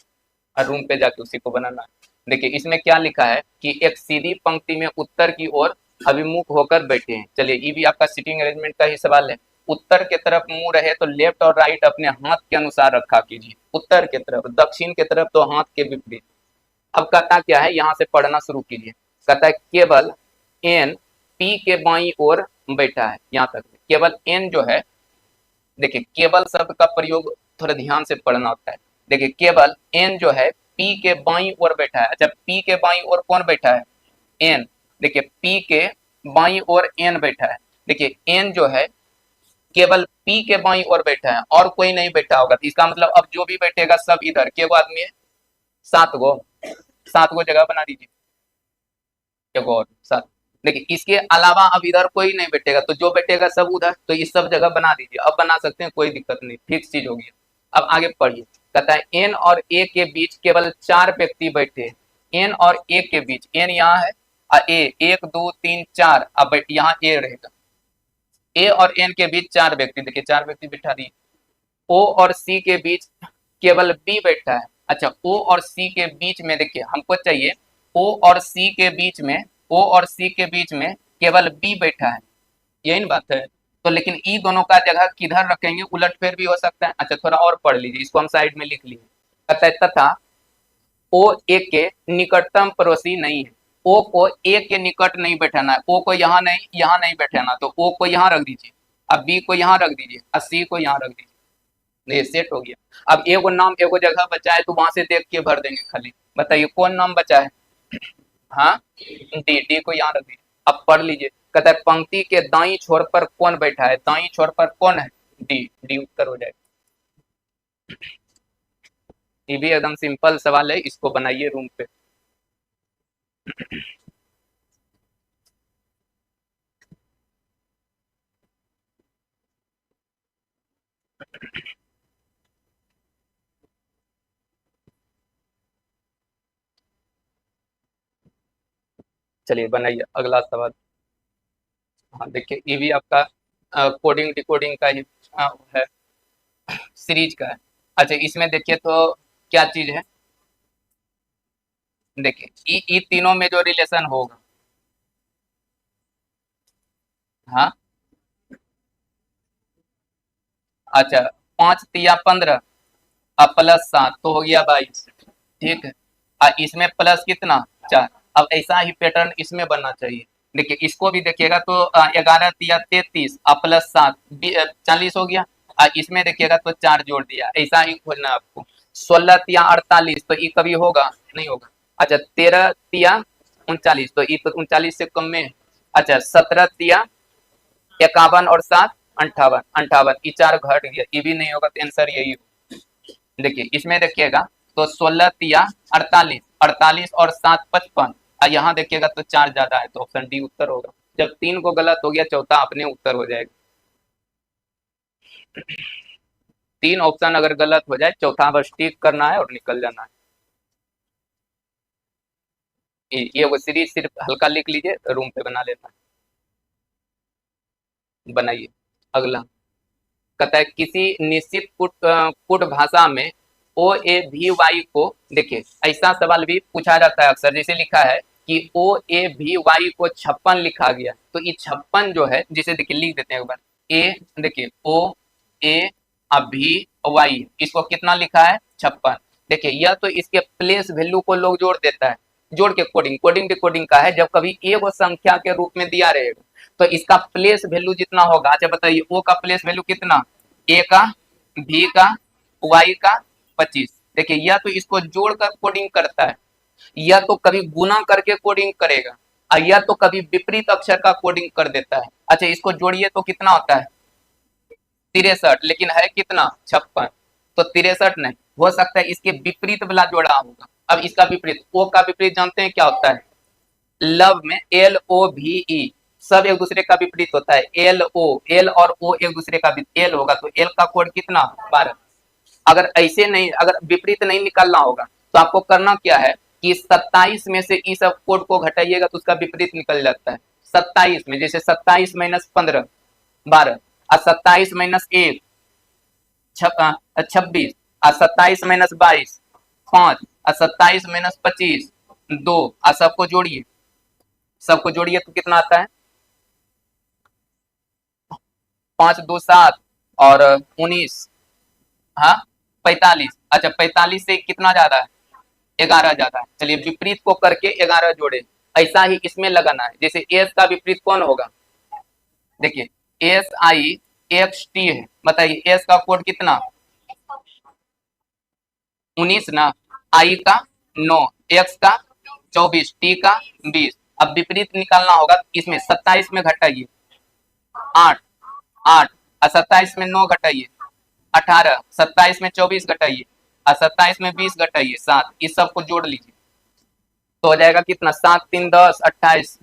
और रूम पे जाके उसी को बनाना है। देखिए इसमें क्या लिखा है कि एक सीधी पंक्ति में उत्तर की ओर अभिमुख होकर बैठे हैं। चलिए ये भी आपका सिटिंग अरेंजमेंट का ही सवाल है। उत्तर के तरफ मुंह रहे तो लेफ्ट और राइट अपने हाथ के अनुसार रखा कीजिए। उत्तर के तरफ, दक्षिण के तरफ तो हाथ के विपरीत। अब कहता क्या है, यहाँ से पढ़ना शुरू कीजिए। कहता है केवल एन पी के बाई ओर बैठा है, यहाँ तक केवल एन जो है। देखिए केवल शब्द का प्रयोग थोड़ा ध्यान से पढ़ना होता है। देखिए केवल एन जो है पी के बाई ओर बैठा है। अच्छा पी के बाई ओर कौन बैठा है, एन। देखिए पी के बाई ओर एन बैठा है। देखिए एन जो है केवल पी के बाई ओर बैठा है और कोई नहीं बैठा होगा, तो इसका मतलब अब जो भी बैठेगा सब इधर के आदमी है। 7 गो जगह बना दीजिए, एक और 7। देखिए इसके अलावा अब इधर कोई नहीं बैठेगा, तो जो बैठेगा सब उधर, तो ये सब जगह बना दीजिए। अब बना सकते हैं, कोई दिक्कत नहीं, फिक्स चीज होगी। अब आगे पढ़िए। कहता है एन और ए के बीच केवल 4 व्यक्ति बैठे हैं। एन और ए के बीच, एन यहाँ है और ए 1 2 3 4, अब यहाँ ए रहेगा। ए और एन के बीच 4 व्यक्ति, देखिए 4 व्यक्ति बिठा दिए। ओ और सी के बीच केवल बी बैठा है। अच्छा ओ और सी के बीच में, देखिए हमको चाहिए ओ और सी के बीच में, ओ और सी के बीच में केवल बी बैठा है, यही ना बात है। तो लेकिन ई दोनों का जगह किधर रखेंगे, उलटफेर भी हो सकता है। अच्छा थोड़ा और पढ़ लीजिए, इसको हम साइड में लिख लिए। कहता है तथा ओ ए के निकटतम पड़ोसी नहीं है। ओ को ए के निकट नहीं बैठाना है, ओ को यहाँ नहीं बैठाना, तो ओ को यहाँ रख दीजिए, अब बी को यहाँ रख दीजिए और सी को यहाँ रख दीजिए। ये सेट हो गया। अब एगो नाम एगो जगह बचा है, तो वहां से देख के भर देंगे खाली। बताइए कौन नाम बचा है, हाँ डी, डी को यहाँ रख दीजिए। अब पढ़ लीजिए। कहता है पंक्ति के दाई छोर पर कौन बैठा है, दाई छोर पर कौन है, डी, डी उत्तर हो जाएगा। ये भी एकदम सिंपल सवाल है, इसको बनाइए रूम पे। चलिए बनाइए अगला सवाल। हाँ देखिए ये भी आपका कोडिंग डिकोडिंग का ही है, सीरीज का है। अच्छा इसमें देखिए तो क्या चीज है, देखिए ये तीनों में जो रिलेशन होगा, हाँ अच्छा 5 तिया 15 अब प्लस 7 तो हो गया 22, ठीक है। इसमें प्लस कितना 4। अब ऐसा ही पैटर्न इसमें बनना चाहिए। देखिए इसको भी देखिएगा तो 11 तिया 33 अब प्लस 7 40 हो गया। इसमें देखिएगा तो 4 जोड़ दिया, ऐसा ही खोजना आपको। 16 तिया 48 तो ये कभी होगा नहीं होगा। अच्छा 13 तिया 39 तो ये तो 39 से कम में है। अच्छा 17 तिया 51 और 7 58 58 ये 4 घट गया, ये भी नहीं होगा, तो आंसर यही हो। देखिए इसमें देखिएगा तो 16 तिया 48 48 और 7 55, और यहाँ देखिएगा तो 4 ज्यादा है, तो ऑप्शन डी उत्तर होगा। जब 3 को गलत हो गया, चौथा अपने उत्तर हो जाएगा। 3 ऑप्शन अगर गलत हो जाए, चौथा बस टिक करना है और निकल जाना है। ये वो सीरीज सिर्फ हल्का लिख लीजिए, रूम पे बना लेना है। बनाइए अगला। कहता है किसी निश्चित कुट भाषा में ओ ए भी वाई को, देखिए ऐसा सवाल भी पूछा जाता है अक्सर, जैसे लिखा है कि ओ ए भी वाई को 56 लिखा गया, तो ये 56 जो है, जिसे देखिए लिख देते हैं एक बार। ए देखिए ओ ए अभी वाई, इसको कितना लिखा है 56। देखिए यह तो इसके प्लेस वैल्यू को लोग जोड़ देता है, जोड़ के कोडिंग कोडिंग डिकोडिंग का है। जब कभी ए को संख्या के रूप में दिया रहेगा तो इसका प्लेस वैल्यू जितना होगा, अच्छा बताइए ओ का प्लेस वैल्यू कितना ए का, भी का, वाई का 25। देखिए या तो इसको जोड़कर कोडिंग करता है, या तो कभी गुना करके कोडिंग करेगा, और या तो कभी विपरीत अक्षर का कोडिंग कर देता है। अच्छा इसको जोड़िए तो कितना होता है 63, लेकिन है कितना 56। तो 63 नहीं हो सकता है, इसके विपरीत वाला जोड़ा होगा। अब इसका विपरीत, ओ का विपरीत जानते हैं क्या होता है, लव में LOVE, सब एक दूसरे का विपरीत होता है। एल और ओ एक दूसरे का एल होगा, तो एल का कोड कितना 12। अगर ऐसे नहीं, अगर विपरीत नहीं निकालना होगा तो आपको करना क्या है कि 27 में से इस कोड को घटाइएगा तो उसका विपरीत निकल जाता है। 27 में, जैसे 27 माइनस 15 12, और 27 माइनस 1 26, और 27 माइनस 22 5, और 27 माइनस 25 2, और सबको जोड़िए तो कितना आता है 5 2 7 और 19, हाँ 45। अच्छा 45 से कितना ज्यादा है 11 ज्यादा है। चलिए विपरीत को करके 11 जोड़े, ऐसा ही इसमें लगाना है। जैसे एस का विपरीत कौन होगा, देखिए SIXT है, बताइए एस का कोड कितना 19 ना, आई का 9, एक्स का 24, टी का 20। अब विपरीत निकालना होगा, इसमें 27 में घटाइए 8 8, और 27 में 9 घटाइए 18, 27 में 24 घटाइए, और 27 में 20 घटाइए 7, इस सब को जोड़ लीजिए तो हो जाएगा कितना 7 3 10 28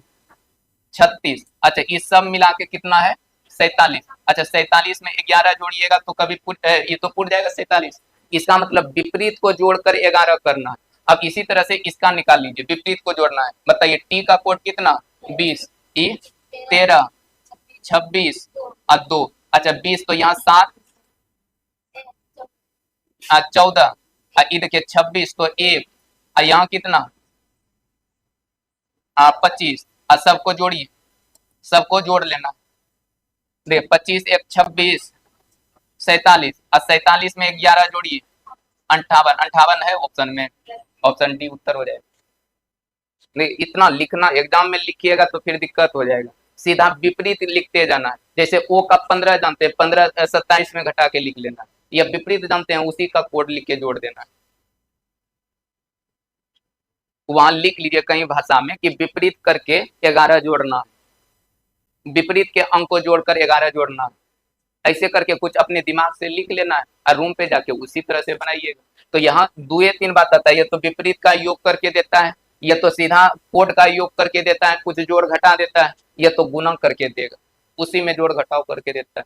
36। अच्छा इस सब मिला के कितना है 47। अच्छा 47 में 11 जोड़िएगा तो कभी ये तो पुट जाएगा 47। इसका मतलब विपरीत को जोड़कर 11 करना है। अब इसी तरह से इसका निकाल लीजिए, विपरीत को जोड़ना है। बताइए टी का कोड कितना 20, ई 13 26 और 2। अच्छा 20 तो यहाँ 7 14, और ये देखिए 26 तो 1, और यहाँ कितना 25, और सबको जोड़िए, सबको जोड़ लेना। देख 25 1 26 47, और 47 में 11 जोड़िए 58, 58 है ऑप्शन में, ऑप्शन डी उत्तर हो जाएगा। नहीं इतना लिखना, एग्जाम में लिखिएगा तो फिर दिक्कत हो जाएगा, सीधा विपरीत लिखते जाना है। जैसे ओ का 15 जानते हैं, 15 27 में घटा के लिख लेना, या विपरीत जानते हैं उसी का कोड लिख के जोड़ देना। वहां लिख लीजिए कहीं भाषा में कि विपरीत करके 11 जोड़ना, विपरीत के अंक को जोड़कर 11 जोड़ना, ऐसे करके कुछ अपने दिमाग से लिख लेना है और रूम पे जाके उसी तरह से बनाइएगा। तो यहाँ 2 3 बात आता है, ये तो विपरीत का योग करके देता है, या तो सीधा कोड का योग करके देता है, कुछ जोड़ घटा देता है, या तो गुना करके देगा, उसी में जोड़ घटाव करके देता है।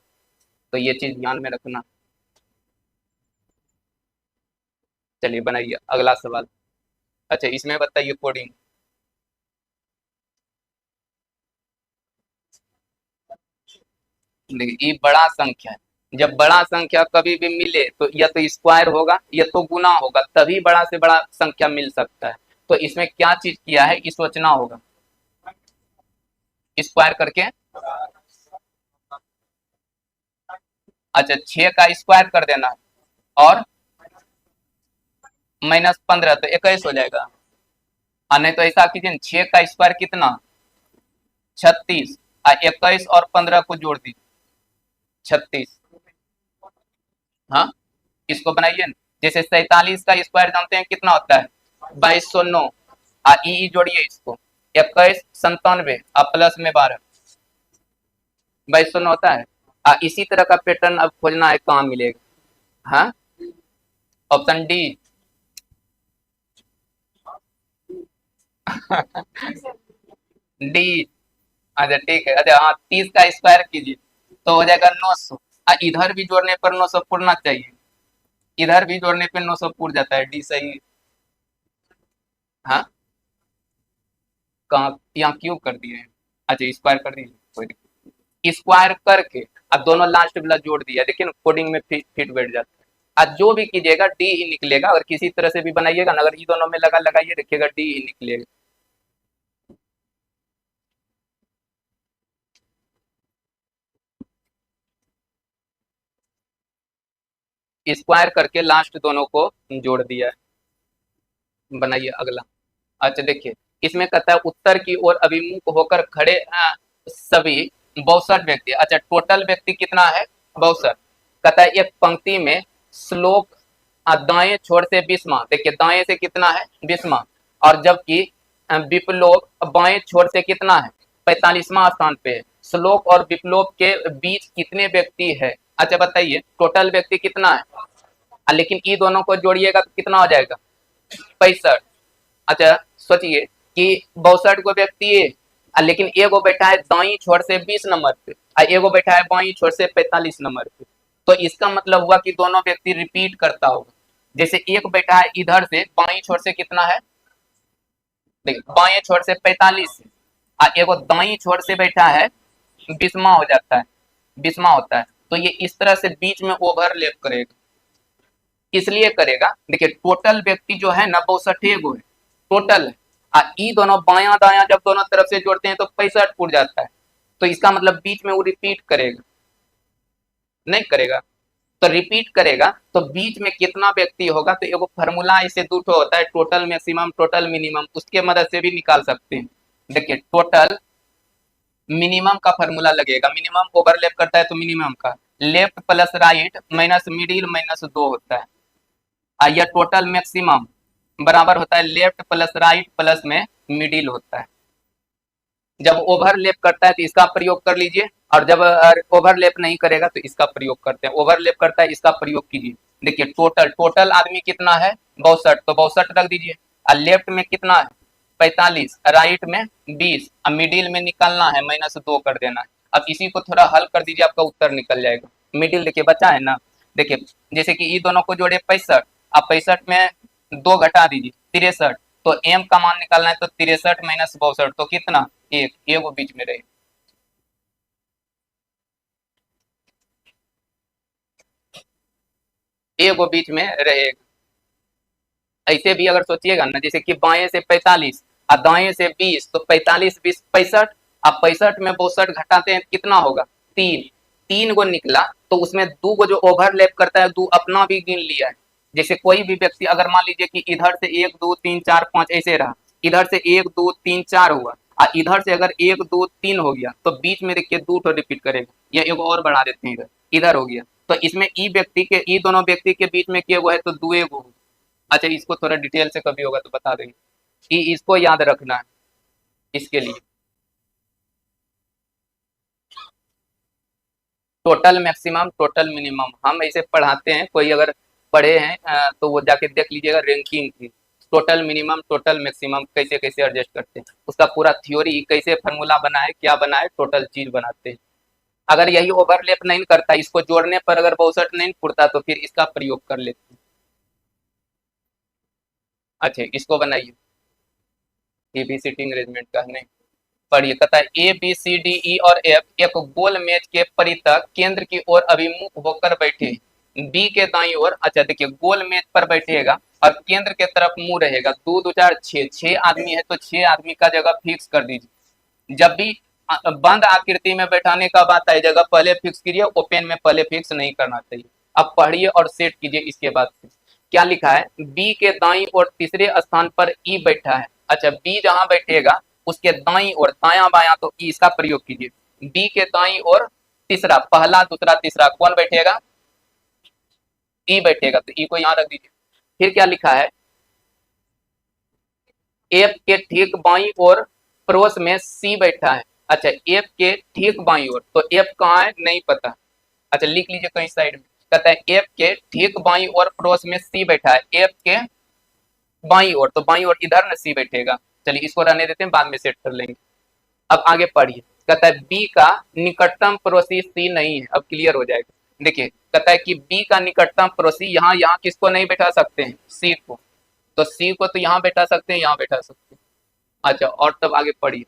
तो ये चीज ध्यान में रखना। चलिए बनाइए अगला सवाल। अच्छा इसमें बताइए कोडिंग। देखिए ये बड़ा संख्या है, जब बड़ा संख्या कभी भी मिले तो या तो स्क्वायर होगा या तो गुना होगा, तभी बड़ा से बड़ा संख्या मिल सकता है। तो इसमें क्या चीज किया है ये सोचना होगा, स्क्वायर करके। अच्छा 6 का स्क्वायर कर देना, और -15 तो 21 हो जाएगा। हाँ नहीं तो ऐसा कीजिए 6 का स्क्वायर कितना 36, और 21 और 15 को जोड़ दीजिए 36। हाँ इसको बनाइए ना। जैसे 47 का स्क्वायर जानते हैं कितना होता है 2209, और ई जोड़िए इसको 21 97 और प्लस में 12 2209 होता है। इसी तरह का पैटर्न अब खोजना है, कहाँ मिलेगा, हाँ ऑप्शन डी। डी। अच्छा ठीक है, अच्छा हाँ 30 का स्क्वायर कीजिए तो हो जाएगा 900, इधर भी जोड़ने पर 900 पूर्णा चाहिए, इधर भी जोड़ने पे 900 पूर जाता है, डी सही। हाँ कहाँ यहाँ क्यूब कर दिए हैं, अच्छा स्क्वायर कर दीजिए कोई दिक्कत। स्क्वायर करके अब दोनों लास्ट वाला जोड़ दिया, देखिए ना कोडिंग में फिट बैठ जाता है। आज जो भी कीजिएगा डी ही निकलेगा, अगर किसी तरह से भी बनाइएगा ना, अगर ये दोनों में लगा लगाइए देखिएगा डी ही निकलेगा। स्क्वायर करके लास्ट दोनों को जोड़ दिया है। बनाइए अगला। अच्छा देखिए इसमें कहता है उत्तर की ओर अभिमुख होकर खड़े सभी 62 व्यक्ति। अच्छा टोटल व्यक्ति कितना है 62, कहता है एक पंक्ति में श्लोक दाएं छोर से 20वां, देखिए दाएं से कितना है 20वां, और जबकि विप्लोप बाएं छोर से कितना है 45वां स्थान पे है। श्लोक और विप्लोप के बीच कितने व्यक्ति है? अच्छा बताइए टोटल व्यक्ति कितना है? लेकिन ई दोनों को जोड़िएगा तो कितना हो जाएगा 65। अच्छा सोचिए कि 62 गो व्यक्ति है, लेकिन एगो बैठा है दाई छोर से 20 नंबर पे और एगो बैठा है बाई छोर से 45 नंबर पे, तो इसका मतलब हुआ कि दोनों व्यक्ति रिपीट करता होगा। जैसे एक बैठा है इधर से बाई छोर से कितना है, देखिए बाएं छोर से 45 और एगो दाई छोर से बैठा है 20वां हो जाता है, 20वां होता है, तो ये इस तरह से बीच में ओवरलैप करेगा। इसलिए करेगा, देखिए टोटल व्यक्ति जो है ना 62 गो है टोटल है, ई दोनों बाया दाया जब दोनों तरफ से जोड़ते हैं तो 65 उड़ जाता है, तो इसका मतलब बीच में वो रिपीट करेगा नहीं करेगा, तो रिपीट करेगा तो बीच में कितना व्यक्ति होगा, तो एगो फार्मूला इसे दूठो होता है टोटल मैक्सिमम टोटल मिनिमम, उसके मदद से भी निकाल सकते हैं। देखिए टोटल मिनिमम का फार्मूला लगेगा, मिनिमम ओवरलैप करता है तो मिनिमम का left plus right minus middle minus 2 होता है, या टोटल मैक्सिमम बराबर होता है लेफ्ट प्लस राइट प्लस में मिडिल होता है। जब ओवरलैप करता है तो इसका प्रयोग कर लीजिए, और जब ओवरलैप नहीं करेगा तो इसका प्रयोग करते हैं। ओवरलैप करता है इसका प्रयोग कीजिए। देखिए टोटल आदमी कितना है 62, तो 62 रख दीजिए, और लेफ्ट में कितना है 45, राइट में 20, अब मिडिल में निकालना है -2 कर देना है। अब इसी को थोड़ा हल कर दीजिए, आपका उत्तर निकल जाएगा। मिडिल देखिए बचा है ना, देखिए जैसे कि ये दोनों को जोड़े 65, अब 65 में 2 घटा दीजिए 63, तो m का मान निकालना है तो 63 माइनस 62 तो कितना एक वो बीच में रहे। एक वो बीच में रहेगा। ऐसे भी अगर सोचिएगा ना, जैसे कि बाएं से 45 और दाएं से 20, तो 45 20 65, अब 65 में 62 घटाते हैं कितना होगा 3, 3 गो निकला, तो उसमें 2 गो जो ओवरलैप करता है 2 अपना भी गिन लिया है। जैसे कोई भी व्यक्ति अगर मान लीजिए कि इधर से 1 2 3 4 5 ऐसे रहा, इधर से 1 2 3 4 हुआ, और इधर से अगर 1 2 3 हो गया, तो बीच में देखिए 2 तो रिपीट करेगा, या एक और बढ़ा देते हैं इधर, इधर हो गया, तो इसमें ई व्यक्ति के ई दोनों व्यक्ति के बीच में क्या हुआ है तो 2 गो। अच्छा इसको थोड़ा डिटेल से कभी होगा तो बता देंगे, इसको याद रखना है इसके लिए। टोटल मैक्सिमम टोटल मिनिमम हम ऐसे पढ़ाते हैं, कोई अगर पढ़े हैं तो वो जाके देख लीजिएगा रैंकिंग की, टोटल मिनिमम टोटल मैक्सिमम कैसे कैसे एडजस्ट करते हैं, उसका पूरा थ्योरी कैसे फार्मूला बना है क्या बना है टोटल चीज बनाते हैं। अगर यही ओवरलैप नहीं करता, इसको जोड़ने पर अगर 62 नहीं फुटता, तो फिर इसका प्रयोग कर लेते हैं। अच्छा इसको बनाइए, ये भी सीटिंग अरेंजमेंट का नहीं पढ़िए। कहता है ए बी सी डी ई और एफ एक गोल मेज के परितः केंद्र की ओर अभिमुख होकर बैठे, बी के दाई ओर, अच्छा देखिए गोल मेज पर बैठेगा और केंद्र के तरफ मुंह रहेगा, 2 2 4 6, 6 आदमी है तो 6 आदमी का जगह फिक्स कर दीजिए। जब भी बंद आकृति में बैठाने का बात आए जगह पहले फिक्स कीजिए, ओपन में पहले फिक्स नहीं करना चाहिए। अब पढ़िए और सेट कीजिए। इसके बाद क्या लिखा है, बी के दाई और तीसरे स्थान पर ई बैठा है। अच्छा बी जहां बैठेगा उसके दाई और दाया बाया, तो ई इसका प्रयोग कीजिए। बी के दाई और तीसरा, पहला दूसरा तीसरा कौन बैठेगा, ई बैठेगा, तो ई को यहां रख दीजिए। फिर क्या लिखा है, एफ के ठीक बाई और पड़ोस में सी बैठा है। अच्छा एफ के ठीक बाई ओर, तो एफ कहाँ है नहीं पता, अच्छा लिख लीजिए कहीं साइड में। कहता है एफ के ठीक बाई और पड़ोस में सी बैठा है, एफ के बाई ओर, तो बाई ओर इधर न सी बैठेगा। चलिए इसको रहने देते हैं, बाद में सेट कर लेंगे। अब आगे पढ़िए। कहता है बी का निकटतम पड़ोसी सी नहीं है, अब क्लियर हो जाएगा। देखिए कहता है कि बी का निकटतम पड़ोसी यहाँ यहाँ किसको नहीं बैठा सकते हैं, सी को, तो सी को तो यहाँ बैठा सकते हैं, यहाँ बैठा सकते हैं। अच्छा और तब आगे पढ़िए।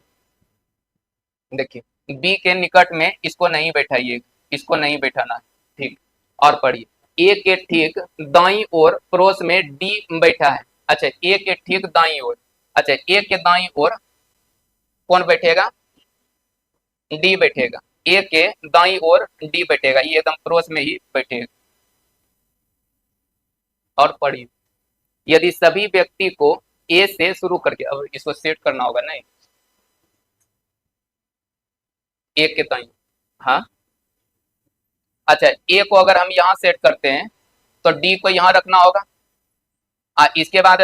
देखिए बी के निकट में इसको नहीं बैठाइए, इसको नहीं बैठाना है, ठीक। और पढ़िए ए के ठीक दाई ओर पड़ोस में डी बैठा है। अच्छा ए के ठीक दाई ओर, अच्छा ए के दाई ओर कौन बैठेगा, डी बैठेगा, ए के दाई ओर डी बैठेगा, ये एकदम पड़ोस में ही बैठेगा। और पढ़िए यदि सभी व्यक्ति को ए से शुरू करके, अब इसको सेट करना होगा नहीं, ए के दाई, हाँ अच्छा ए को अगर हम यहाँ सेट करते हैं तो डी को यहाँ रखना होगा। इसके बाद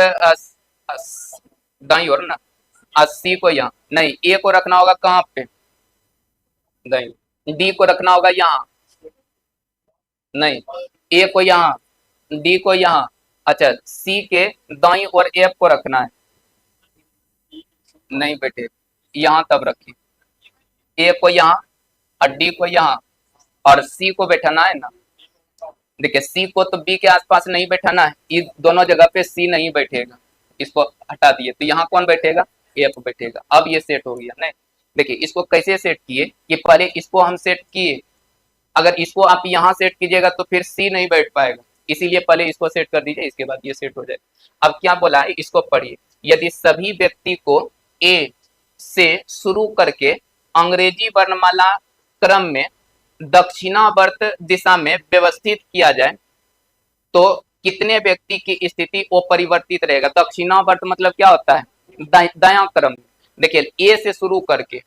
दाई और ना सी को यहाँ नहीं, ए को रखना होगा कहाँ पे, दाई, डी को रखना होगा यहाँ, नहीं ए को यहाँ, डी को यहाँ। अच्छा सी के दाई और एफ को रखना है, नहीं बेटे यहाँ तब रखिए, ए को यहाँ और डी को यहाँ और सी को बैठाना है ना। देखिए सी को तो बी के आसपास नहीं बैठाना है, इस दोनों जगह पे सी नहीं बैठेगा, इसको हटा दिए तो यहाँ कौन बैठेगा, एफ बैठेगा। अब ये सेट हो गया। नहीं देखिए इसको कैसे सेट किए कि पहले इसको हम सेट किए, अगर इसको आप यहाँ सेट कीजिएगा तो फिर सी नहीं बैठ पाएगा, इसीलिए पहले इसको सेट कर दीजिए, इसके बाद ये सेट हो जाएगा। अब क्या बोला है, इसको पढ़िए। यदि सभी व्यक्ति को ए से शुरू करके अंग्रेजी वर्णमाला क्रम में दक्षिणावर्त दिशा में व्यवस्थित किया जाए तो कितने व्यक्ति की स्थिति अपरिवर्तित रहेगा। दक्षिणावर्त मतलब क्या होता है, दायां क्रम। देखिए ए से शुरू करके,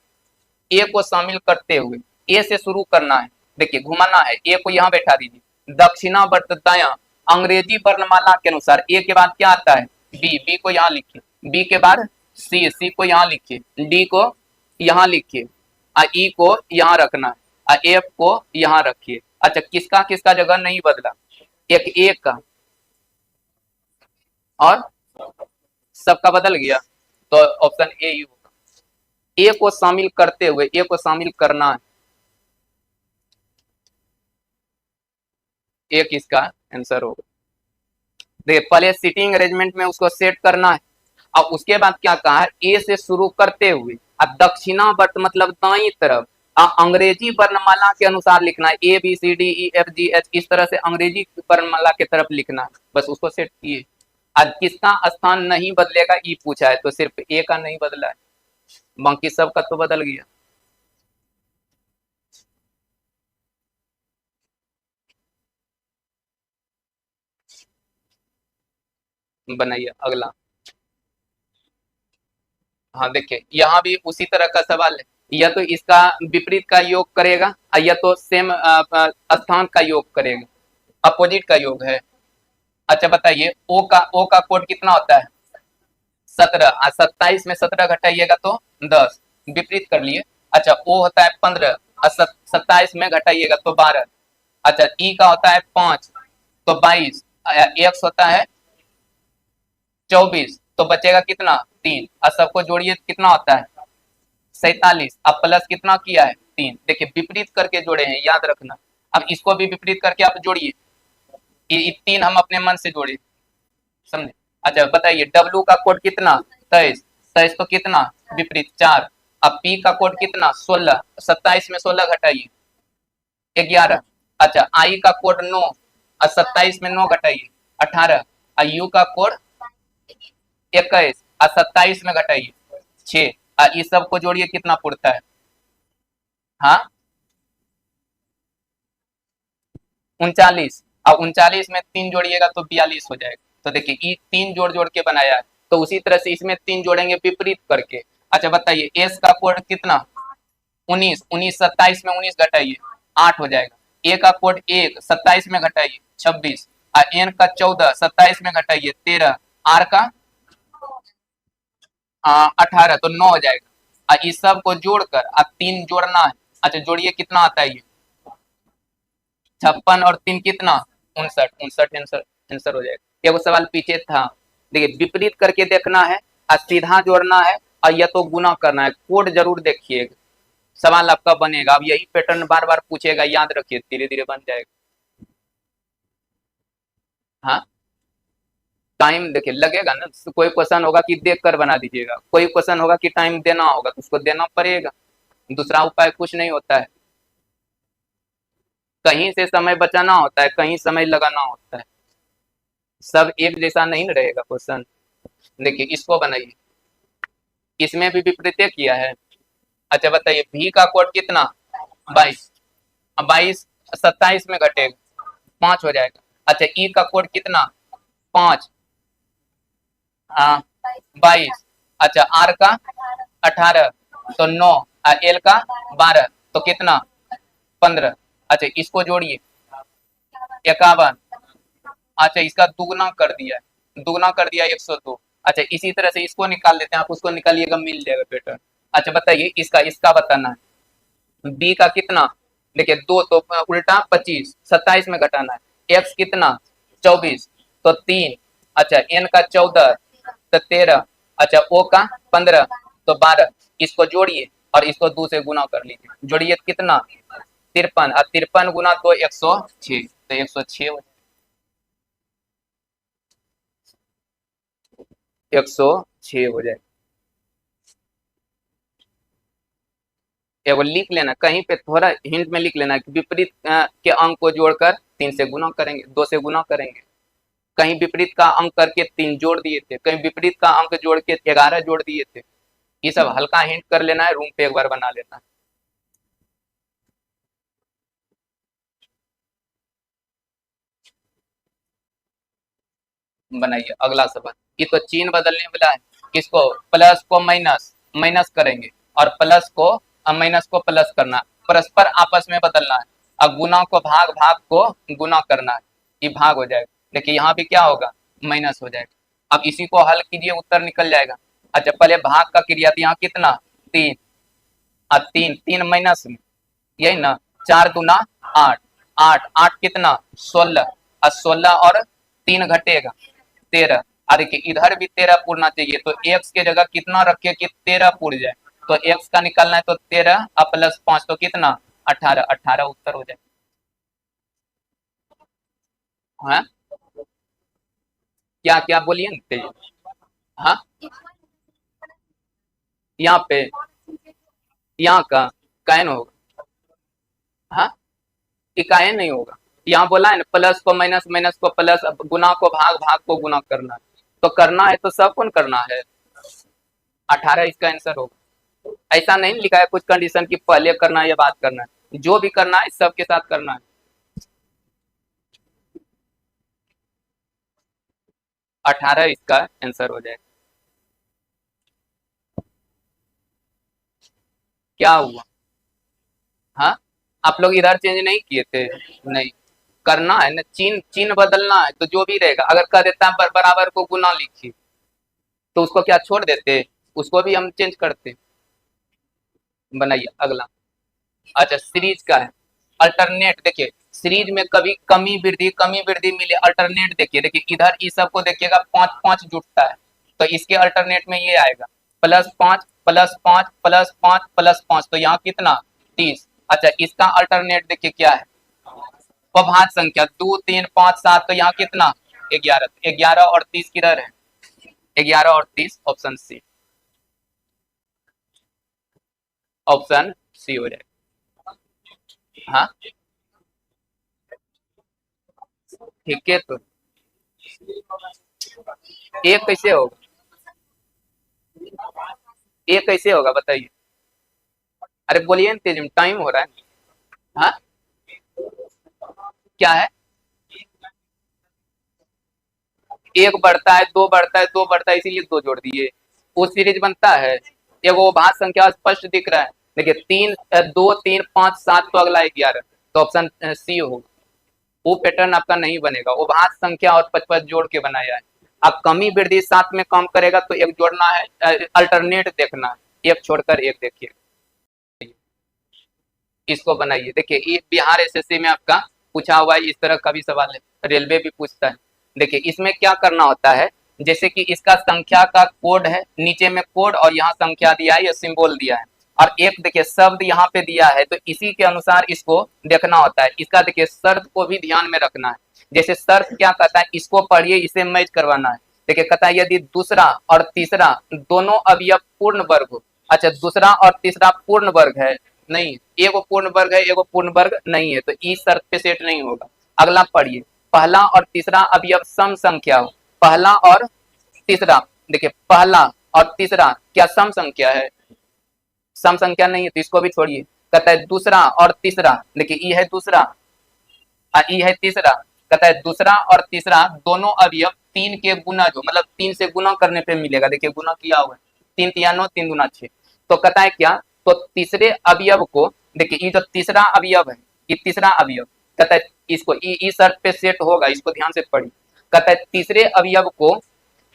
ए को शामिल करते हुए ए से शुरू करना है, देखिए घुमाना है, ए को यहाँ बैठा दीजिए, दक्षिणावर्त दायां अंग्रेजी वर्णमाला के अनुसार ए के बाद क्या आता है, बी, बी को यहाँ लिखिए, बी के बाद सी, सी को यहाँ लिखिए, डी को यहाँ लिखिए, ई को यहाँ रखना है, एफ को यहाँ रखिए। अच्छा किसका किसका जगह नहीं बदला, एक का और सबका बदल गया, तो ऑप्शन ए ही होगा। ए को शामिल करते हुए, ए को शामिल करना है, एक इसका आंसर होगा। देखिए पहले सीटिंग अरेंजमेंट में उसको सेट करना है और उसके बाद क्या कहा है, ए से शुरू करते हुए दक्षिणावर्त मतलब दाईं तरफ अंग्रेजी वर्णमाला के अनुसार लिखना है, A B C D E F G H, इस तरह से अंग्रेजी वर्णमाला की तरफ लिखना है, बस उसको सेट किए। आज किसका स्थान नहीं बदलेगा ई पूछा है, तो सिर्फ ए का नहीं बदला है, बाकी सबका तो बदल गया। बनाइए अगला। हाँ देखिए यहाँ भी उसी तरह का सवाल है, या तो इसका विपरीत का योग करेगा या तो सेम स्थान का योग करेगा, अपोजिट का योग है। अच्छा बताइए ओ का कोड कितना होता है, 17, 27 में 17 घटाइएगा तो 10, विपरीत कर लिए। अच्छा ओ होता है 15 और 27 में घटाइएगा तो 12। अच्छा ई का होता है 5 तो 22, एक्स होता है 24 तो बचेगा कितना 3, और सबको जोड़िए कितना होता है 47, अब प्लस कितना किया है 3। देखिए विपरीत करके जोड़े हैं, याद रखना। अब इसको भी विपरीत करके आप जोड़िए, ये 3 हम अपने मन से जोड़े, समझे। अच्छा बताइए डब्लू का कोड कितना 23, 23 तो कितना विपरीत 4। अब पी का कोड कितना 16, 27 में 16 घटाइए 11। अच्छा आई का कोड 9 और 27 में 9 घटाइए 18, और यू का कोड 21 और 27 में घटाइए 6, और इस सब को जोड़िए कितना पड़ता है, हाँ 39, और 39 में 3 जोड़िएगा तो 42 हो जाएगा। तो देखिए ये 3 जोड़ जोड़ के बनाया है, तो उसी तरह से इसमें 3 जोड़ेंगे विपरीत करके। अच्छा बताइए एस का कोड कितना 19, 19 27 में 19 घटाइए 8 हो जाएगा। ए का कोड 1, 27 में घटाइए 26, और एन का 14, 27 में घटाइए 13, आर का 18 तो 9 हो जाएगा। और इस सब को जोड़कर अब 3 जोड़ना है। अच्छा जोड़िए कितना आता है ये 56 और 3 कितना 59, 59 आंसर हो जाएगा। एगो सवाल पीछे था, देखिए विपरीत करके देखना है और सीधा जोड़ना है और या तो गुना करना है। कोड जरूर देखिएगा, सवाल आपका बनेगा। अब यही पैटर्न बार बार पूछेगा, याद रखिए, धीरे धीरे बन जाएगा। हाँ टाइम देखिए लगेगा ना, कोई क्वेश्चन होगा कि देख कर बना दीजिएगा, कोई क्वेश्चन होगा कि टाइम देना होगा तो उसको देना पड़ेगा, दूसरा उपाय कुछ नहीं होता है। कहीं से समय बचाना होता है, कहीं समय लगाना होता है, सब एक जैसा नहीं रहेगा क्वेश्चन। देखिए इसको बनाइए, इसमें भी विपरीत किया है। अच्छा बताइए भी का कोड कितना 22, 22 27 में घटेगा 5 हो जाएगा। अच्छा ई का कोड कितना 5, 22, अच्छा आर का 18 तो 9, एल का 12 तो कितना 15। अच्छा इसको जोड़िए 51। अच्छा इसका दुगना कर दिया है, दुगना कर दिया 102। अच्छा इसी तरह से इसको निकाल लेते हैं, आप उसको निकालिएगा मिल जाएगा बेटर। अच्छा बताइए इसका इसका बताना है। बी का कितना, देखिए दो तो उल्टा 25, 27 में घटाना है। एक्स कितना 24 तो 3। अच्छा एन का 14 तो 13। अच्छा ओ का 15 तो 12। इसको जोड़िए और इसको 2 से गुना कर लीजिए, जोड़िए कितना 53 और 53 गुना तो 106, तो 106 106 हो जाए। एगो लिख लेना कहीं पे, थोड़ा हिंट में लिख लेना कि विपरीत के अंक को जोड़कर 3 से गुना करेंगे, 2 से गुना करेंगे। कहीं विपरीत का अंक करके 3 जोड़ दिए थे, कहीं विपरीत का अंक जोड़ के 11 जोड़ दिए थे। ये सब हल्का हिंट कर लेना है, रूम पे एक बार बना लेना है। बनाइए अगला सवाल। ये तो चिन्ह बदलने वाला है, किसको प्लस को माइनस, माइनस करेंगे और प्लस को माइनस को प्लस करना, परस्पर आपस में बदलना है। अब गुना को भाग, भाग को गुना करना है, ये भाग हो जाएगा। देखिए यहाँ भी क्या होगा माइनस हो जाएगा। अब इसी को हल कीजिए उत्तर निकल जाएगा। अच्छा पहले भाग का क्रिया थी यहाँ कितना 3 और 3 3 माइनस में, यही ना 4 दूना 8, 8 8 कितना 16 और 16 और 3 घटेगा 13। और देखिए इधर भी 13 पूरना चाहिए, तो एक्स के जगह कितना रखे कि 13 पूर जाए। तो एक्स का निकालना है तो 13 और प्लस 5 तो कितना 18, 18 उत्तर हो जाए। हाँ क्या क्या बोलिए ना तेजी। हाँ यहाँ पे, यहाँ का कायन होगा। हाँ इकायन नहीं होगा, यहाँ बोला है ना प्लस को माइनस, माइनस को प्लस, गुना को भाग, भाग को गुना करना है। तो करना है तो सब कौन करना है, 18 इसका आंसर होगा। ऐसा नहीं लिखा है कुछ कंडीशन की पहले करना है या बात करना है, जो भी करना है सबके साथ करना है। 18 इसका आंसर हो जाएगा। क्या हुआ, हाँ आप लोग इधर चेंज नहीं किए थे, नहीं करना है ना, चिन्ह चिन्ह बदलना है तो जो भी रहेगा। अगर कह देता बराबर को गुना लिखिए तो उसको क्या छोड़ देते, उसको भी हम चेंज करते। बनाइए अगला। अच्छा सीरीज का है, अल्टरनेट देखिए सीरीज में कभी कमी वृद्धि मिले, अल्टरनेट देखिए, देखिए इधर इस सबको देखिएगा 5 5 जुटता है, तो इसके अल्टरनेट में ये आएगा +5 +5 +5 +5, तो यहाँ कितना 30। अच्छा इसका अल्टरनेट देखिए क्या है, अभाज्य संख्या 2 3 5 7, तो यहाँ कितना 11, 11 और 30 किधर है, 11 और 30 ऑप्शन सी, ऑप्शन सी हो जाएगा। हाँ ठीक है, तो एक कैसे होगा, एक कैसे होगा बताइए। अरे बोलिए ना तेज में, टाइम हो रहा है। हाँ क्या है, एक बढ़ता है, दो बढ़ता है, दो बढ़ता है, इसीलिए दो जोड़ दिए, वो सीरीज बनता है। ये वो भाज्य संख्या स्पष्ट दिख रहा है, देखिए 3 2 3 5 7 तो अगला 11, तो ऑप्शन सी होगा। वो पैटर्न आपका नहीं बनेगा, वो भाज्य संख्या और 55 जोड़ के बनाया है। अब कमी वृद्धि साथ में काम करेगा तो एक जोड़ना है, अल्टरनेट देखना है, एक छोड़कर एक देखिए। इसको बनाइए, देखिए ये बिहार एसएससी में आपका पूछा हुआ है, इस तरह का भी सवाल है, रेलवे भी पूछता है। देखिए इसमें क्या करना होता है, जैसे कि इसका संख्या का कोड है, नीचे में कोड और यहाँ संख्या दिया है या सिंबल दिया है, और एक देखिए शब्द यहाँ पे दिया है, तो इसी के अनुसार इसको देखना होता है। इसका देखिए शर्त को भी ध्यान में रखना है, जैसे शर्त क्या कहता है, इसको पढ़िए, इसे मैच करवाना है। देखिए कहता है यदि दूसरा और तीसरा दोनों अवयव पूर्ण वर्ग हो। अच्छा दूसरा और तीसरा पूर्ण वर्ग है, नहीं, एगो पूर्ण वर्ग है, एगो पूर्ण वर्ग नहीं है, तो इस शर्त पे सेट नहीं होगा। अगला पढ़िए, पहला और तीसरा अवयव सम संख्या हो। पहला और तीसरा, देखिए पहला और तीसरा क्या सम संख्या है, सम संख्या नहीं है, तो इसको भी छोड़िए। कहता है दूसरा और तीसरा, देखिए ई है दूसरा और ई है तीसरा, कहता है दूसरा और तीसरा दोनों अवयव 3 के गुना, जो मतलब 3 से गुना करने पे मिलेगा, देखिए गुना किया हुआ है, 3 तिया 9 3 गुना 6, तो कहता है क्या, तो तीसरे अवयव को, देखिए ये जो तीसरा अवयव है, ये तीसरा अवयव, कहता है इसको ई शर्त पे सेट होगा, इसको ध्यान से पढ़िए। कहता है तीसरे अवयव को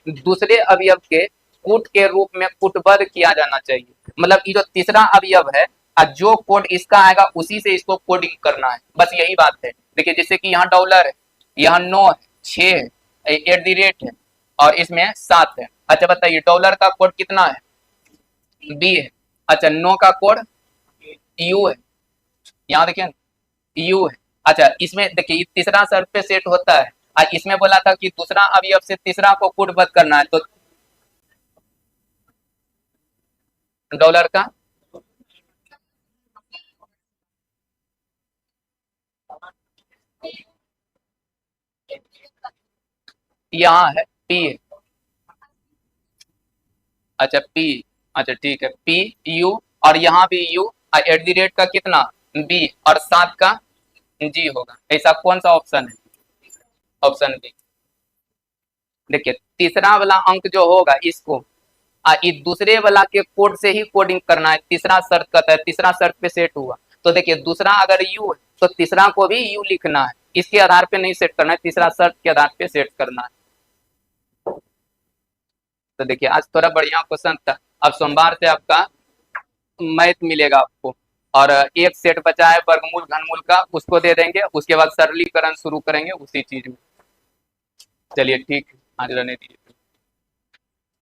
दूसरे अवयव के कूट के रूप में कूटबद्ध किया जाना चाहिए। मतलब ये जो तीसरा अवयव है और जो कोड इसका आएगा उसी से इसको कोडिंग करना है, बस यही बात है। देखिए जैसे कि यहाँ डॉलर है, यहाँ 9 है, 6 है, @ है और इसमें 7 है। अच्छा बताइए डॉलर का कोड कितना है? बी है। अच्छा 9 का कोड यू है, यहाँ देखिए यू है। अच्छा इसमें देखिए तीसरा शर्त पे सेट होता है और इसमें बोला था कि दूसरा अवयव से तीसरा को कूटबद्ध करना है, तो डॉलर का यहाँ है पी है। अच्छा पी, अच्छा ठीक है पी यू और यहाँ भी यू और @ का कितना बी और 7 का जी होगा। ऐसा कौन सा ऑप्शन है? Option B. देखिए तीसरा वाला अंक जो होगा इसको इस दूसरे वाला के कोड से ही कोडिंग करना है। तीसरा शर्त कहता है, तीसरा शर्त पे सेट हुआ तो देखिए दूसरा अगर यू है तो तीसरा को भी यू लिखना है, इसके आधार पे नहीं सेट करना है, तीसरा शर्त के आधार पे सेट करना है। तो देखिए आज थोड़ा बढ़िया क्वेश्चन था। अब सोमवार से आपका मैथ मिलेगा आपको और एक सेट बचा है वर्गमूल घनमूल का, उसको दे देंगे, उसके बाद सरलीकरण शुरू करेंगे उसी चीज में। चलिए ठीक है, आज रहने दीजिए।